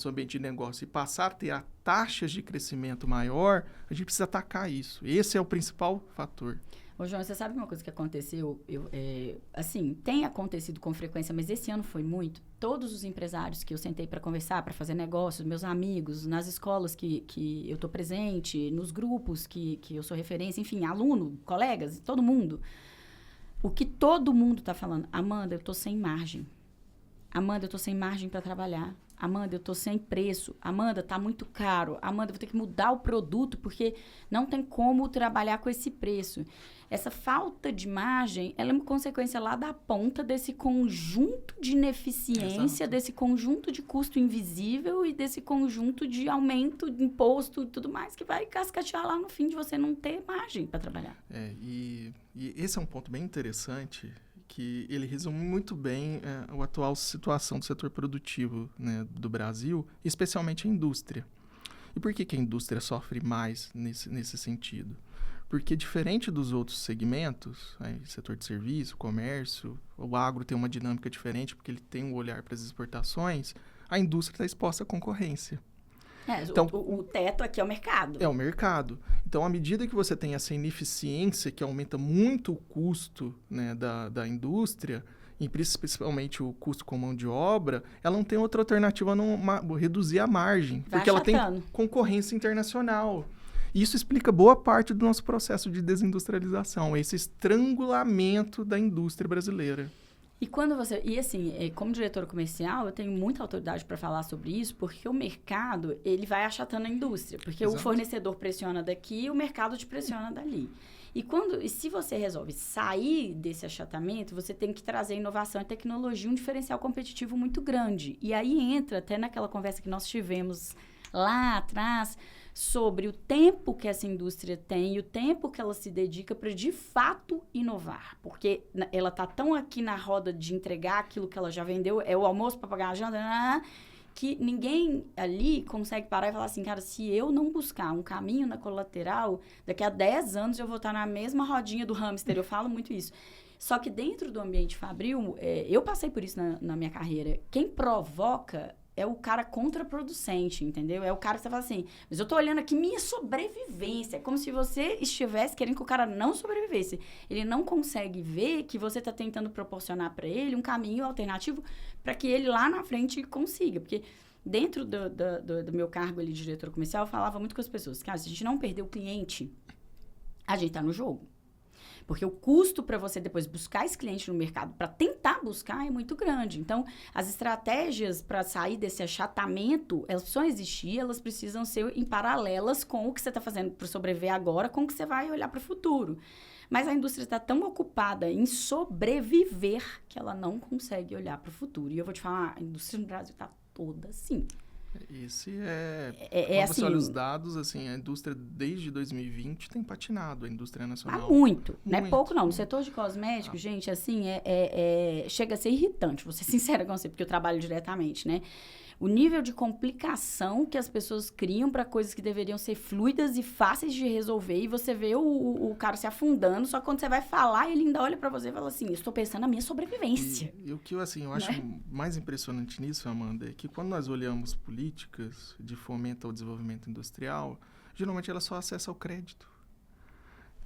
ambiente de negócio e passar a ter taxas de crescimento maior, a gente precisa atacar isso. Esse é o principal fator. Ô, João, você sabe uma coisa que aconteceu? Assim, tem acontecido com frequência, mas esse ano foi muito. Todos os empresários que eu sentei para conversar, para fazer negócios, meus amigos, nas escolas que eu estou presente, nos grupos que eu sou referência, enfim, aluno, colegas, todo mundo. O que todo mundo está falando? Amanda, eu estou sem margem. Amanda, eu estou sem margem para trabalhar. Amanda, eu estou sem preço. Amanda, está muito caro. Amanda, eu vou ter que mudar o produto porque não tem como trabalhar com esse preço. Essa falta de margem, ela é uma consequência lá da ponta desse conjunto de ineficiência, desse conjunto de custo invisível e desse conjunto de aumento de imposto e tudo mais que vai cascatear lá no fim de você não ter margem para trabalhar. E esse é um ponto bem interessante, que ele resume muito bem a atual situação do setor produtivo, né, do Brasil, especialmente a indústria. E por que a indústria sofre mais nesse sentido? Porque, diferente dos outros segmentos, setor de serviço, comércio, o agro tem uma dinâmica diferente porque ele tem um olhar para as exportações, a indústria está exposta à concorrência. Então, o teto aqui é o mercado. É o mercado. Então, à medida que você tem essa ineficiência que aumenta muito o custo, né, da indústria, e principalmente o custo com mão de obra, ela não tem outra alternativa a não reduzir a margem, porque ela tem concorrência internacional. E isso explica boa parte do nosso processo de desindustrialização, esse estrangulamento da indústria brasileira. E assim, como diretora comercial, eu tenho muita autoridade para falar sobre isso, porque o mercado, ele vai achatando a indústria. Porque Exato. O fornecedor pressiona daqui, o mercado te pressiona dali. E se você resolve sair desse achatamento, você tem que trazer inovação e tecnologia, um diferencial competitivo muito grande. E aí entra até naquela conversa que nós tivemos lá atrás, sobre o tempo que essa indústria tem e o tempo que ela se dedica para, de fato, inovar. Porque ela está tão aqui na roda de entregar aquilo que ela já vendeu, é o almoço para pagar a janta, que ninguém ali consegue parar e falar assim, cara, se eu não buscar um caminho na colateral, daqui a 10 anos eu vou estar na mesma rodinha do hamster. Eu falo muito isso. Só que dentro do ambiente fabril, eu passei por isso na minha carreira. Quem provoca é o cara contraproducente, entendeu? É o cara que você fala assim, mas eu tô olhando aqui minha sobrevivência. É como se você estivesse querendo que o cara não sobrevivesse. Ele não consegue ver que você tá tentando proporcionar para ele um caminho alternativo para que ele lá na frente consiga. Porque dentro do meu cargo ali de diretor comercial, eu falava muito com as pessoas, cara, se a gente não perder o cliente, a gente tá no jogo. Porque o custo para você depois buscar esse cliente no mercado, para tentar buscar, é muito grande. Então, as estratégias para sair desse achatamento, elas precisam existir, elas precisam ser em paralelas com o que você está fazendo para sobreviver agora, com o que você vai olhar para o futuro. Mas a indústria está tão ocupada em sobreviver que ela não consegue olhar para o futuro. E eu vou te falar, a indústria no Brasil está toda assim. Esse quando assim, você olha os dados, assim, a indústria desde 2020 tem patinado, a indústria nacional. Muito, não é pouco não. No setor de cosméticos, gente, assim, chega a ser irritante, vou ser sincera com você, porque eu trabalho diretamente, né? o nível de complicação que as pessoas criam para coisas que deveriam ser fluidas e fáceis de resolver, e você vê o cara se afundando, só que quando você vai falar, ele ainda olha para você e fala assim, estou pensando na minha sobrevivência. E o que eu acho mais impressionante nisso, Amanda, é que quando nós olhamos políticas de fomento ao desenvolvimento industrial, geralmente ela só acessa o crédito.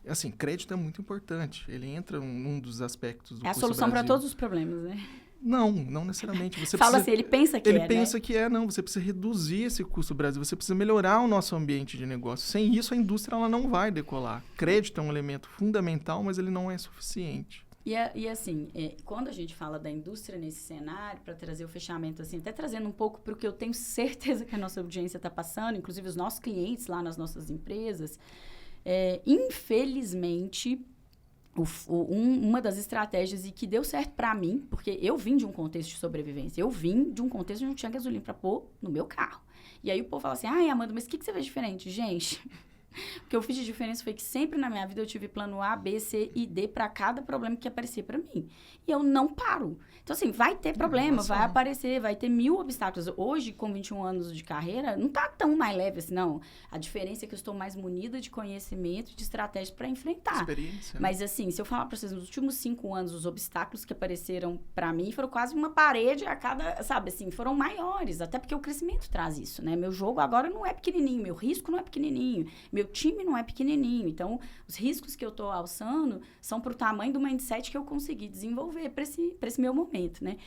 Assim, crédito é muito importante. Ele entra num dos aspectos do É a Custo solução para Brasil. todos os problemas, né? Não necessariamente. Você Fala precisa, assim, ele pensa que ele pensa que não. Você precisa reduzir esse custo Brasil. Você precisa melhorar o nosso ambiente de negócio. Sem isso, a indústria ela não vai decolar. Crédito é um elemento fundamental, mas ele não é suficiente. E assim, quando a gente fala da indústria nesse cenário, para trazer o fechamento, assim, até trazendo um pouco para o que eu tenho certeza que a nossa audiência está passando, inclusive os nossos clientes lá nas nossas empresas, infelizmente, uma das estratégias e que deu certo para mim, porque eu vim de um contexto de sobrevivência, eu vim de um contexto onde não tinha gasolina para pôr no meu carro. E aí o povo fala assim, ai, Amanda, mas o que você fez diferente? Gente, o que eu fiz de diferença foi que sempre na minha vida eu tive plano A, B, C e D para cada problema que aparecia para mim. E eu não paro. Então, assim, vai ter problema, vai aparecer, vai ter 1000 obstáculos. Hoje, com 21 anos de carreira, não tá tão mais leve assim, não. A diferença é que eu estou mais munida de conhecimento e de estratégia para enfrentar. Experiência. Mas, assim, se eu falar para vocês, nos últimos 5 anos, os obstáculos que apareceram para mim foram quase uma parede a cada, sabe, assim, foram maiores. Até porque o crescimento traz isso, né? Meu jogo agora não é pequenininho, meu risco não é pequenininho, meu time não é pequenininho. Então, os riscos que eu tô alçando são pro tamanho do mindset que eu consegui desenvolver para esse meu momento, né?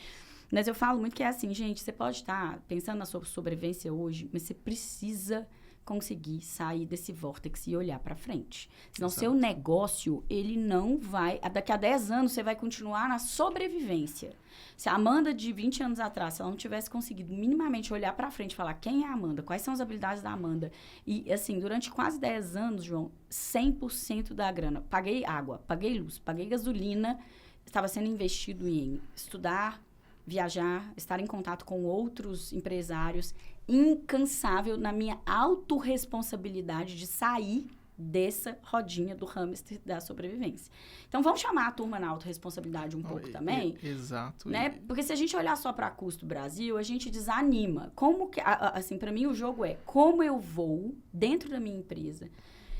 Mas eu falo muito que é assim, gente, você pode estar pensando na sua sobrevivência hoje, mas você precisa conseguir sair desse vórtice e olhar para frente. Senão, Exato. seu negócio, ele não vai... Daqui a 10 anos, você vai continuar na sobrevivência. Se a Amanda, de 20 anos atrás, se ela não tivesse conseguido minimamente olhar para frente e falar quem é a Amanda, quais são as habilidades da Amanda, e, assim, durante quase 10 anos, João, 100% da grana, paguei água, paguei luz, paguei gasolina, estava sendo investido em estudar, viajar, estar em contato com outros empresários, incansável na minha autorresponsabilidade de sair dessa rodinha do hamster da sobrevivência. Então, vamos chamar a turma na autorresponsabilidade um pouco também. Exato. Né? Porque se a gente olhar só para custo Brasil, a gente desanima. Como que, assim, para mim o jogo é como eu vou, dentro da minha empresa,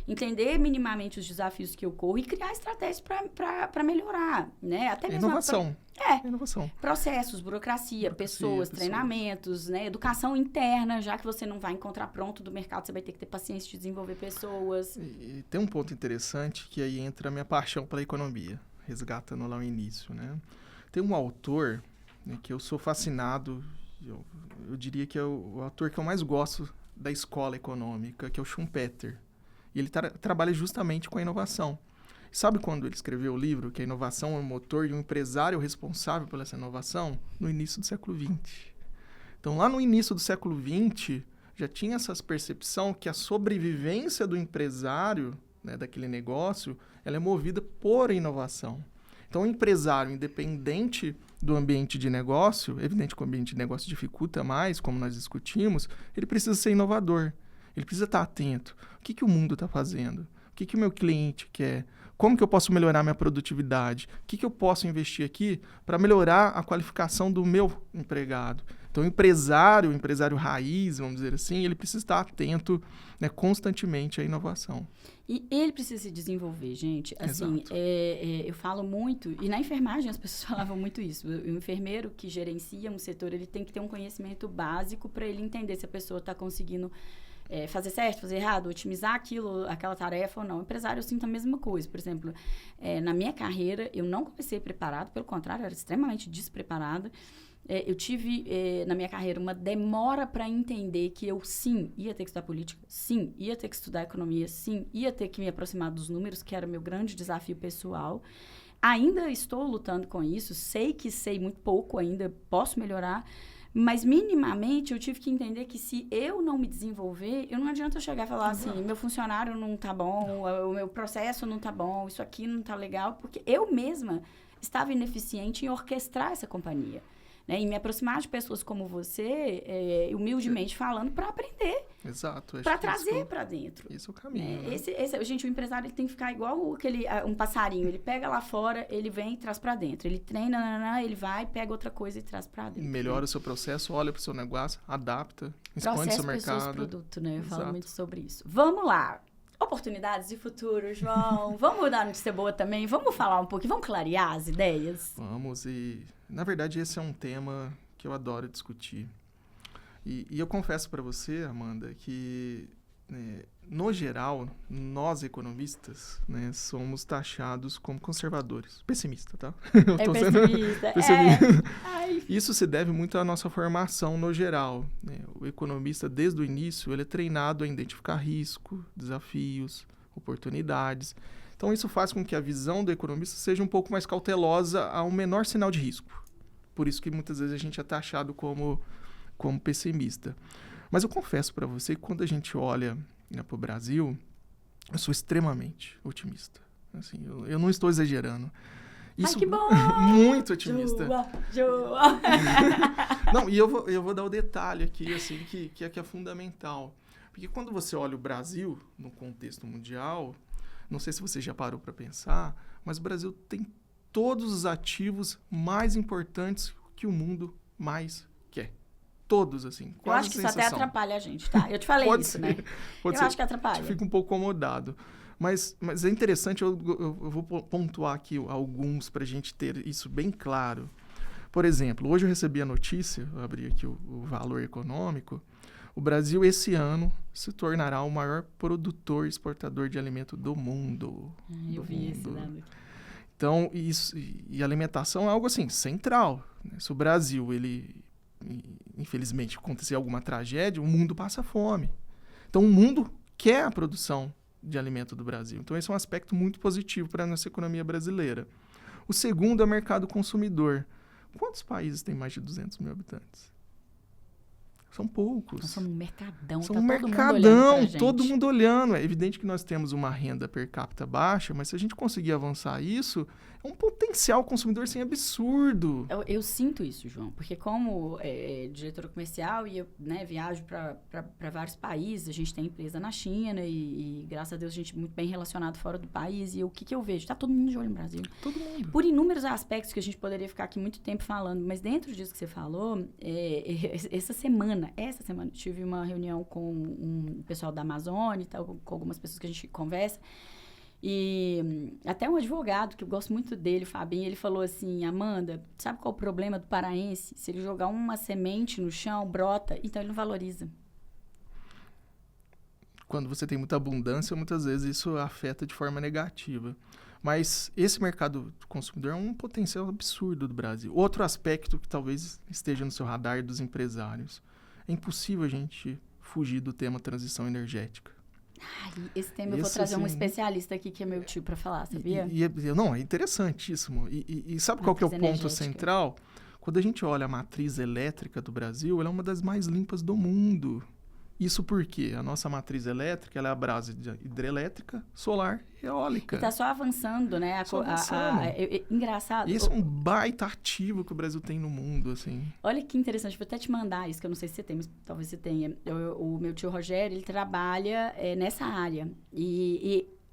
entender minimamente os desafios que eu corro e criar estratégias para melhorar, né? Até mesmo inovação. Inovação. Processos, burocracia, pessoas, treinamentos, né? Educação interna, já que você não vai encontrar pronto do mercado, você vai ter que ter paciência de desenvolver pessoas. E tem um ponto interessante que aí entra a minha paixão pela economia, resgatando lá o início, né? Tem um autor, né, que eu sou fascinado, eu diria que é o autor que eu mais gosto da escola econômica, que é o Schumpeter. E ele trabalha justamente com a inovação. Sabe quando ele escreveu o livro, que a inovação é o motor e o empresário responsável por essa inovação? No início do século XX. Então, lá no início do século XX, já tinha essa percepção que a sobrevivência do empresário, né, daquele negócio, ela é movida por inovação. Então, o empresário, independente do ambiente de negócio, evidente que o ambiente de negócio dificulta mais, como nós discutimos, ele precisa ser inovador. Ele precisa estar atento. O que o mundo está fazendo? O que o meu cliente quer? Como que eu posso melhorar minha produtividade? O que eu posso investir aqui para melhorar a qualificação do meu empregado? Então, o empresário raiz, vamos dizer assim, ele precisa estar atento, né, constantemente à inovação. E ele precisa se desenvolver, gente. Assim, eu falo muito, e na enfermagem as pessoas falavam muito isso. O enfermeiro que gerencia um setor, ele tem que ter um conhecimento básico para ele entender se a pessoa está conseguindo fazer certo, fazer errado, otimizar aquela tarefa ou não. O empresário, eu sinto a mesma coisa. Por exemplo, na minha carreira, eu não comecei preparado, pelo contrário, eu era extremamente despreparada. Eu tive, na minha carreira, uma demora para entender que eu, sim, ia ter que estudar política, sim, ia ter que estudar economia, sim, ia ter que me aproximar dos números, que era meu grande desafio pessoal. Ainda estou lutando com isso, sei que sei muito pouco ainda, posso melhorar, mas minimamente eu tive que entender que se eu não me desenvolver, eu não adianta eu chegar e falar assim, meu funcionário não tá bom, o meu processo não tá bom, isso aqui não tá legal, porque eu mesma estava ineficiente em orquestrar essa companhia. né? E me aproximar de pessoas como você, humildemente falando, para aprender. Exato. Para trazer para dentro. Esse é o caminho. Né? Gente, o empresário ele tem que ficar igual um passarinho. Ele pega lá fora, ele vem e traz para dentro. Ele treina, ele vai, pega outra coisa e traz para dentro. Melhora o seu processo, olha para o seu negócio, adapta, expande seu mercado. Processo, pessoas, produto, né? Eu falo muito sobre isso. Vamos lá. Oportunidades de futuro, João. Vamos dar notícia boa também? Vamos falar um pouquinho, vamos clarear as ideias? Vamos, e na verdade esse é um tema que eu adoro discutir. E eu confesso para você, Amanda, que no geral, nós economistas, né, somos taxados como conservadores. Pessimista, tá? Pessimista. Isso se deve muito à nossa formação no geral. Né? O economista, desde o início, ele é treinado a identificar risco, desafios, oportunidades. Então, isso faz com que a visão do economista seja um pouco mais cautelosa ao menor sinal de risco. Por isso que muitas vezes a gente é taxado como pessimista. Mas eu confesso para você que quando a gente olha para o Brasil, eu sou extremamente otimista. Assim, eu não estou exagerando. Isso, que bom! Muito otimista. Joa. Não, e eu vou dar o detalhe aqui, assim, que é fundamental. Porque quando você olha o Brasil no contexto mundial, não sei se você já parou para pensar, mas o Brasil tem todos os ativos mais importantes que o mundo mais quer. Todos, assim. Eu acho que isso até atrapalha a gente, tá? Eu te falei isso, ser, né? Eu acho que atrapalha. Fica um pouco incomodado. Mas é interessante, eu vou pontuar aqui alguns para a gente ter isso bem claro. Por exemplo, hoje eu recebi a notícia, eu abri aqui o valor econômico, o Brasil esse ano se tornará o maior produtor e exportador de alimento do mundo. Eu vi esse dado. Então, e alimentação é algo assim, central. Né? Se o Brasil, infelizmente, acontecer alguma tragédia, o mundo passa fome. Então, o mundo quer a produção de alimento do Brasil. Então, esse é um aspecto muito positivo para a nossa economia brasileira. O segundo é o mercado consumidor. Quantos países têm mais de 200 mil habitantes? São poucos. Nós somos um mercadão. Somos um mercadão, todo mundo olhando. É evidente que nós temos uma renda per capita baixa, mas se a gente conseguir avançar isso, é um potencial consumidor assim, absurdo. Eu sinto isso, João, porque como diretora comercial e eu viajo para vários países, a gente tem empresa na China e graças a Deus a gente é muito bem relacionado fora do país. E o que eu vejo? Tá todo mundo de olho no Brasil. Todo mundo. Por inúmeros aspectos que a gente poderia ficar aqui muito tempo falando, mas dentro disso que você falou, essa semana eu tive uma reunião com um pessoal da Amazônia e tal, com algumas pessoas que a gente conversa. E até um advogado, que eu gosto muito dele, Fabinho, ele falou assim: Amanda, sabe qual é o problema do paraense? Se ele jogar uma semente no chão, brota, então ele não valoriza. Quando você tem muita abundância, muitas vezes isso afeta de forma negativa. Mas esse mercado consumidor é um potencial absurdo do Brasil. Outro aspecto que talvez esteja no seu radar dos empresários. É impossível a gente fugir do tema transição energética. Esse tema eu vou trazer um especialista aqui, que é meu tio, para falar, sabia? É interessantíssimo. E sabe qual que é o ponto central? Quando a gente olha a matriz elétrica do Brasil, ela é uma das mais limpas do mundo. Isso porque a nossa matriz elétrica ela é a base de hidrelétrica, solar e eólica. Está só avançando, né? Engraçado. Esse é um baita ativo que o Brasil tem no mundo, assim. Olha que interessante, vou até te mandar isso, que eu não sei se você tem, mas talvez você tenha. O meu tio Rogério, ele trabalha nessa área.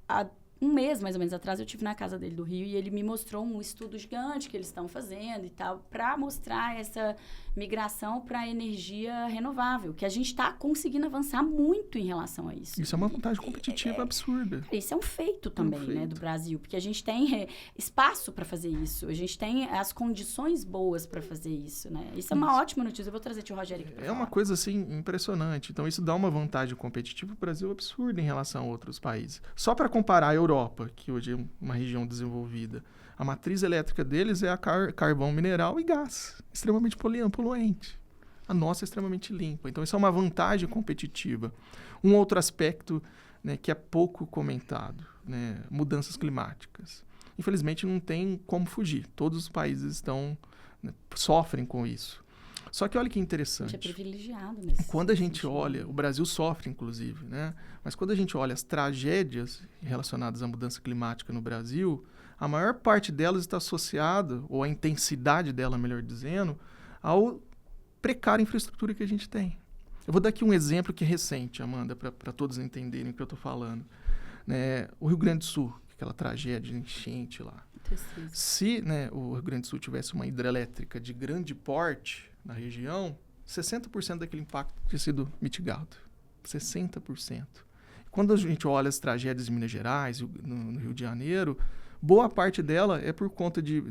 Há um mês, mais ou menos, atrás, eu estive na casa dele do Rio e ele me mostrou um estudo gigante que eles estão fazendo e tal, para mostrar essa migração para energia renovável, que a gente está conseguindo avançar muito em relação a isso. Isso é uma vantagem competitiva absurda. Isso é um feito também, né, do Brasil, porque a gente tem espaço para fazer isso, a gente tem as condições boas para fazer isso, né? Isso é uma ótima notícia. Eu vou trazer o tio Rogério aqui para falar. Uma coisa, assim, impressionante. Então, isso dá uma vantagem competitiva para o Brasil absurda em relação a outros países. Só para comparar a Europa, que hoje é uma região desenvolvida, a matriz elétrica deles é a carvão mineral e gás, extremamente poluente. A nossa é extremamente limpa. Então, isso é uma vantagem competitiva. Um outro aspecto, né, que é pouco comentado, né, mudanças climáticas. Infelizmente, não tem como fugir. Todos os países sofrem com isso. Só que olha que interessante. A gente é privilegiado nesse Quando a gente olha, o Brasil sofre, inclusive, né? Mas quando a gente olha as tragédias relacionadas à mudança climática no Brasil, a maior parte delas está associada, ou a intensidade dela, melhor dizendo, ao precária infraestrutura que a gente tem. Eu vou dar aqui um exemplo que é recente, Amanda, para todos entenderem o que eu estou falando. Né, o Rio Grande do Sul, aquela tragédia de enchente lá. Se, né, o Rio Grande do Sul tivesse uma hidrelétrica de grande porte na região, 60% daquele impacto tinha sido mitigado. 60%. Quando a gente olha as tragédias em Minas Gerais, no Rio de Janeiro, boa parte dela é por conta de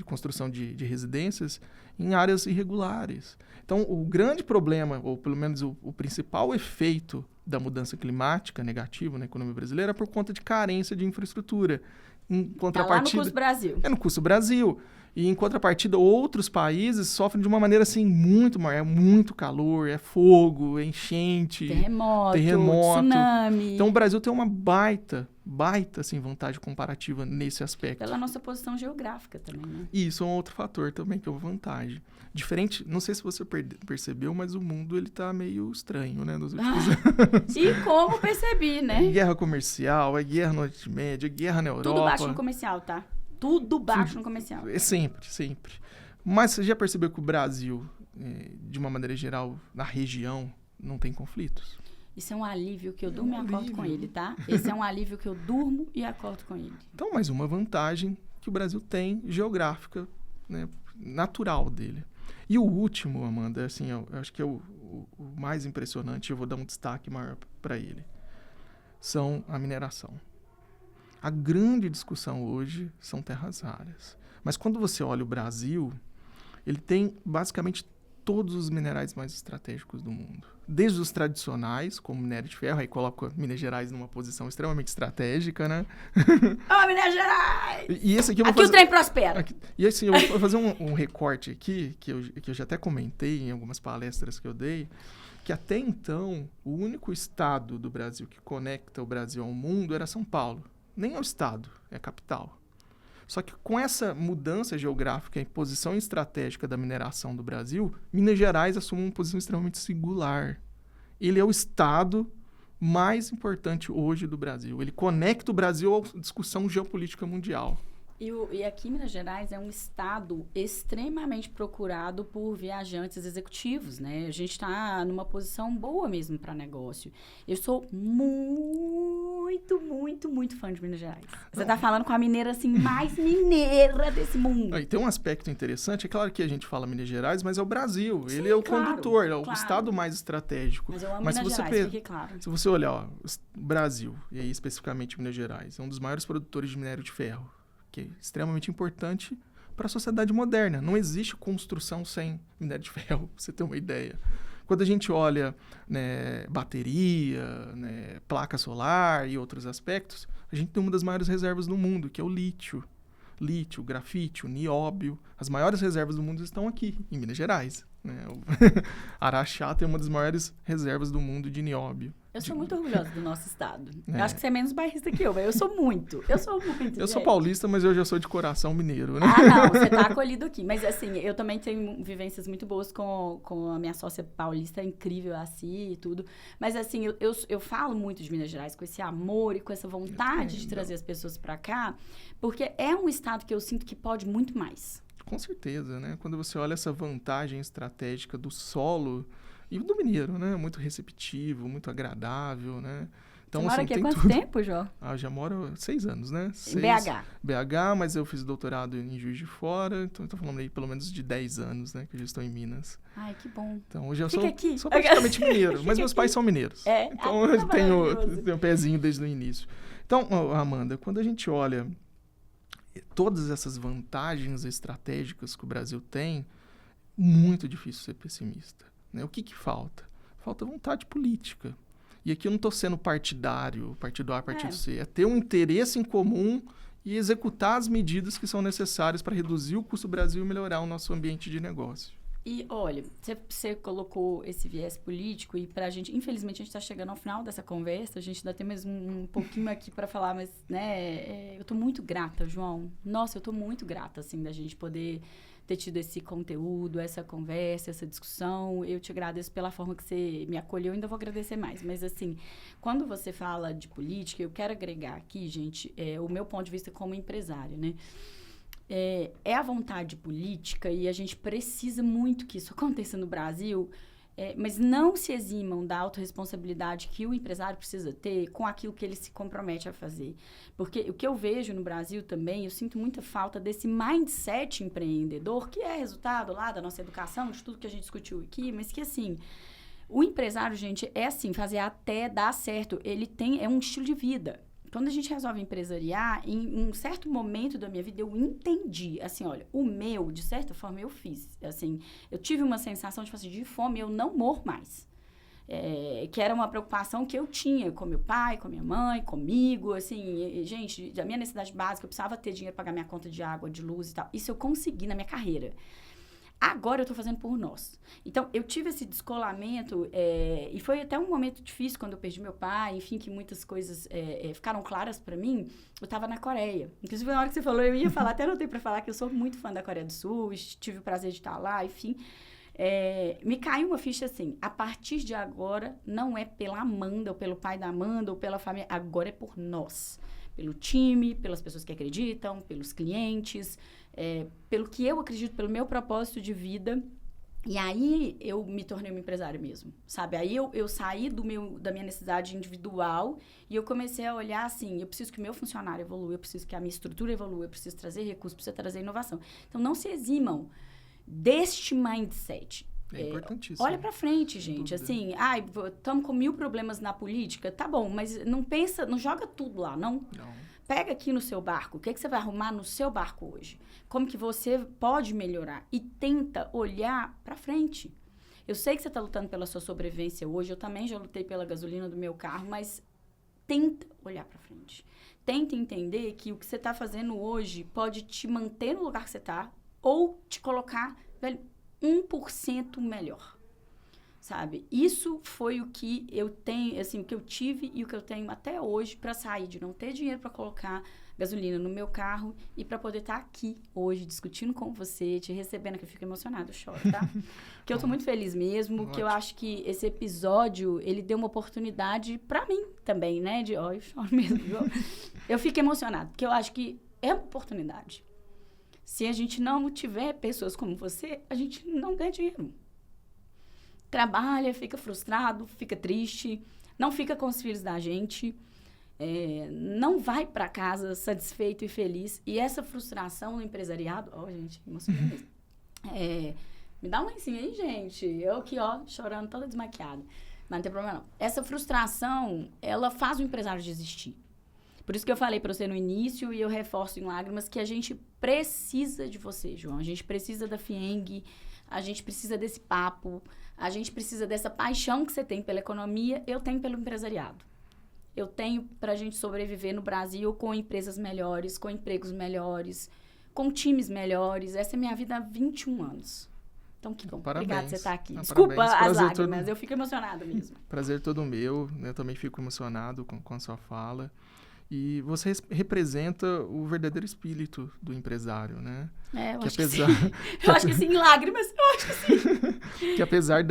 construção de residências em áreas irregulares. Então, o grande problema, ou pelo menos o principal efeito da mudança climática negativa na economia brasileira é por conta de carência de infraestrutura. Em contrapartida, tá lá no Custo Brasil. É no Custo Brasil. E, em contrapartida, outros países sofrem de uma maneira assim muito maior. É muito calor, é fogo, é enchente, terremoto, tsunami. Então, o Brasil tem uma baita assim, vantagem comparativa nesse aspecto. Pela nossa posição geográfica também, né? E isso é um outro fator também, que é uma vantagem. Diferente, não sei se você percebeu, mas o mundo ele tá meio estranho, né? Nos últimos anos. E como percebi, né? É guerra comercial, é guerra no Oriente Médio, é guerra na Europa. Tudo baixo no comercial, tá? Tudo baixo no comercial. É sempre. Mas você já percebeu que o Brasil, de uma maneira geral, na região, não tem conflitos? Isso é um alívio que eu durmo e acordo com ele, tá? Esse é um alívio que eu durmo e acordo com ele. Então, mais uma vantagem que o Brasil tem geográfica, né, natural dele. E o último, Amanda, assim, eu acho que é o mais impressionante, eu vou dar um destaque maior para ele, são a mineração. A grande discussão hoje são terras raras. Mas quando você olha o Brasil, ele tem basicamente todos os minerais mais estratégicos do mundo. Desde os tradicionais, como minério de ferro, aí coloca Minas Gerais numa posição extremamente estratégica, né? Minas Gerais! E esse aqui eu vou aqui fazer... o trem prospera. E assim, eu vou fazer um recorte aqui, que eu já até comentei em algumas palestras que eu dei, que até então, o único estado do Brasil que conecta o Brasil ao mundo era São Paulo. Nem é o estado, é a capital. Só que com essa mudança geográfica e posição estratégica da mineração do Brasil, Minas Gerais assume uma posição extremamente singular. Ele é o estado mais importante hoje do Brasil. Ele conecta o Brasil à discussão geopolítica mundial. E aqui Minas Gerais é um estado extremamente procurado por viajantes executivos, né? A gente está numa posição boa mesmo para negócio. Eu sou muito fã de Minas Gerais. Você está falando com a mineira, assim, mais mineira desse mundo. E tem um aspecto interessante, é claro que a gente fala Minas Gerais, mas é o Brasil. Sim, ele é o condutor, é o estado mais estratégico. Mas eu amo Minas Gerais, fique claro. Se você olhar, ó, o Brasil, e aí especificamente Minas Gerais, é um dos maiores produtores de minério de ferro, que é extremamente importante para a sociedade moderna. Não existe construção sem minério de ferro, pra você ter uma ideia. Quando a gente olha, né, bateria, né, placa solar e outros aspectos, a gente tem uma das maiores reservas do mundo, que é o lítio. Lítio, grafite, nióbio. As maiores reservas do mundo estão aqui, em Minas Gerais. Né? Araxá tem uma das maiores reservas do mundo de nióbio. Eu sou muito orgulhosa do nosso estado. Eu acho que você é menos bairrista que eu, mas eu sou muito. Eu sou paulista, mas eu já sou de coração mineiro, né? Não, você tá acolhido aqui. Mas assim, eu também tenho vivências muito boas com a minha sócia paulista, incrível, assim e tudo. Mas assim, eu falo muito de Minas Gerais com esse amor e com essa vontade de trazer as pessoas pra cá, porque é um estado que eu sinto que pode muito mais. Com certeza, né? Quando você olha essa vantagem estratégica do solo e do mineiro, né? Muito receptivo, muito agradável, né? Então, você mora aqui há quanto tempo, João? Já moro 6 anos, né? Em BH. BH, mas eu fiz doutorado em Juiz de Fora, então eu tô falando aí pelo menos de 10 anos, né? Que eu já estou em Minas. Ai, que bom. Então hoje eu sou praticamente mineiro, mas meus pais são mineiros. Então eu tenho um pezinho desde o início. Então, Amanda, quando a gente olha todas essas vantagens estratégicas que o Brasil tem, muito difícil ser pessimista. Né? O que falta? Falta vontade política. E aqui eu não estou sendo partidário, partido A, partido C. É ter um interesse em comum e executar as medidas que são necessárias para reduzir o custo do Brasil e melhorar o nosso ambiente de negócio. E, olha, você colocou esse viés político e pra gente, infelizmente, a gente tá chegando ao final dessa conversa, a gente ainda tem mais um pouquinho aqui para falar, mas, né, eu tô muito grata, João. Nossa, eu tô muito grata, assim, da gente poder ter tido esse conteúdo, essa conversa, essa discussão. Eu te agradeço pela forma que você me acolheu, ainda vou agradecer mais. Mas, assim, quando você fala de política, eu quero agregar aqui, gente, o meu ponto de vista como empresário, né? é a vontade política e a gente precisa muito que isso aconteça no Brasil, mas não se eximam da autorresponsabilidade que o empresário precisa ter com aquilo que ele se compromete a fazer. Porque o que eu vejo no Brasil também, eu sinto muita falta desse mindset empreendedor, que é resultado lá da nossa educação, de tudo que a gente discutiu aqui, mas que, assim, o empresário, gente, é assim, fazer até dar certo. É um estilo de vida. Quando a gente resolve empresariar, em um certo momento da minha vida, eu entendi, assim, olha, o meu, de certa forma, eu fiz, assim, eu tive uma sensação, tipo assim, de fome, eu não morro mais. Que era uma preocupação que eu tinha com meu pai, com minha mãe, comigo, assim, gente, da minha necessidade básica, eu precisava ter dinheiro para pagar minha conta de água, de luz e tal. Isso eu consegui na minha carreira. Agora eu tô fazendo por nós. Então, eu tive esse descolamento, e foi até um momento difícil quando eu perdi meu pai, enfim, que muitas coisas ficaram claras pra mim. Eu tava na Coreia. Inclusive, na hora que você falou, eu ia falar, até anotei pra falar que eu sou muito fã da Coreia do Sul, tive o prazer de estar lá, enfim. Me caiu uma ficha assim, a partir de agora, não é pela Amanda, ou pelo pai da Amanda, ou pela família, agora é por nós. Pelo time, pelas pessoas que acreditam, pelos clientes, pelo que eu acredito, pelo meu propósito de vida. E aí, eu me tornei uma empresária mesmo, sabe? Aí, eu saí da minha necessidade individual e eu comecei a olhar assim, eu preciso que o meu funcionário evolua, eu preciso que a minha estrutura evolua, eu preciso trazer recursos, preciso trazer inovação. Então, não se eximam deste mindset. É importantíssimo. Olha pra frente, gente. Assim, estamos com 1000 problemas na política, tá bom, mas não pensa, não joga tudo lá, não. Pega aqui no seu barco, o que você vai arrumar no seu barco hoje? Como que você pode melhorar? E tenta olhar pra frente. Eu sei que você tá lutando pela sua sobrevivência hoje, eu também já lutei pela gasolina do meu carro, mas tenta olhar pra frente. Tenta entender que o que você tá fazendo hoje pode te manter no lugar que você tá ou te colocar, velho, 1% melhor, sabe? Isso foi o que eu tenho, assim, o que eu tive e o que eu tenho até hoje para sair de não ter dinheiro para colocar gasolina no meu carro e para poder estar aqui hoje discutindo com você, te recebendo, que eu fico emocionada, eu choro, tá? Que eu tô muito feliz mesmo, que eu acho que esse episódio, ele deu uma oportunidade para mim também, né? Eu choro mesmo, eu fico emocionada, porque eu acho que é uma oportunidade. Se a gente não tiver pessoas como você, a gente não ganha dinheiro. Trabalha, fica frustrado, fica triste, não fica com os filhos da gente, não vai para casa satisfeito e feliz. E essa frustração no empresariado... gente, emocionei mesmo. Me dá um lencinho aí, gente. Eu aqui, chorando, toda desmaquiada. Mas não tem problema, não. Essa frustração, ela faz o empresário desistir. Por isso que eu falei para você no início, e eu reforço em lágrimas, que a gente precisa de você, João. A gente precisa da FIENG, a gente precisa desse papo, a gente precisa dessa paixão que você tem pela economia, eu tenho pelo empresariado. Eu tenho para a gente sobreviver no Brasil com empresas melhores, com empregos melhores, com times melhores. Essa é minha vida há 21 anos. Então, que bom. Parabéns. Obrigada por você estar aqui. Desculpa as lágrimas, eu fico emocionada mesmo. Prazer todo meu, né? Eu também fico emocionado com a sua fala. E você representa o verdadeiro espírito do empresário, né? Eu acho que sim. Eu acho que sim, lágrimas, eu acho que sim. Que apesar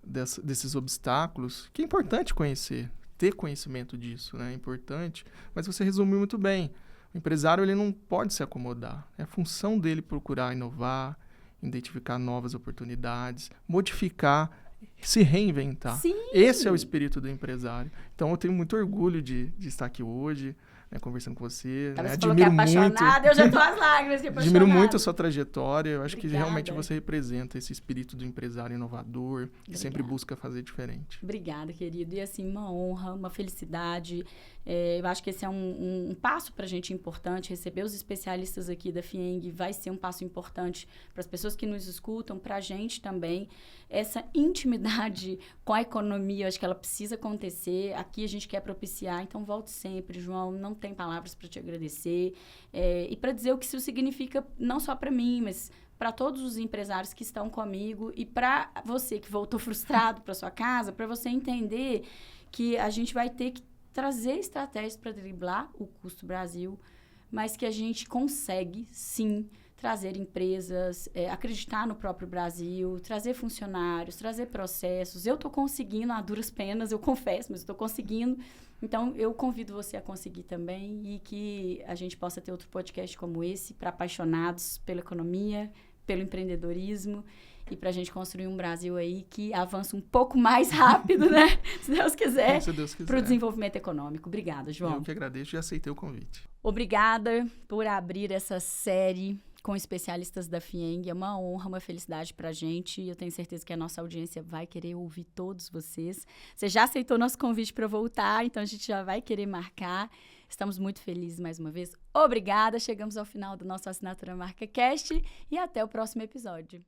desses obstáculos, que é importante conhecer, ter conhecimento disso, né? É importante, mas você resumiu muito bem. O empresário, ele não pode se acomodar. É a função dele procurar inovar, identificar novas oportunidades, modificar, se reinventar. Sim. Esse é o espírito do empresário. Então, eu tenho muito orgulho de estar aqui hoje, né, conversando com você. Tá, né? você admiro falou que é apaixonada, muito, eu já tô às lágrimas de apaixonada. Admiro muito a sua trajetória. Eu acho Obrigada. que realmente você representa esse espírito do empresário inovador, que sempre busca fazer diferente. Obrigada, querido. E assim, uma honra, uma felicidade. Eu acho que esse é um passo para a gente importante. Receber os especialistas aqui da FIENG vai ser um passo importante para as pessoas que nos escutam, para a gente também. Essa intimidade com a economia, eu acho que ela precisa acontecer. Aqui a gente quer propiciar, então volte sempre, João. Não tem palavras para te agradecer. E para dizer o que isso significa, não só para mim, mas para todos os empresários que estão comigo e para você que voltou frustrado para sua casa, para você entender que a gente vai ter que trazer estratégias para driblar o custo Brasil, mas que a gente consegue, sim, trazer empresas, acreditar no próprio Brasil, trazer funcionários, trazer processos. Eu estou conseguindo, a duras penas, eu confesso, mas estou conseguindo. Então, eu convido você a conseguir também e que a gente possa ter outro podcast como esse para apaixonados pela economia, pelo empreendedorismo e para a gente construir um Brasil aí que avança um pouco mais rápido, né? Se Deus quiser, para o desenvolvimento econômico. Obrigada, João. Eu que agradeço e aceitei o convite. Obrigada por abrir essa série com especialistas da FIENG. É uma honra, uma felicidade para a gente. E eu tenho certeza que a nossa audiência vai querer ouvir todos vocês. Você já aceitou nosso convite para voltar, então a gente já vai querer marcar. Estamos muito felizes mais uma vez. Obrigada. Chegamos ao final do nosso Assinatura Marca Cast e até o próximo episódio.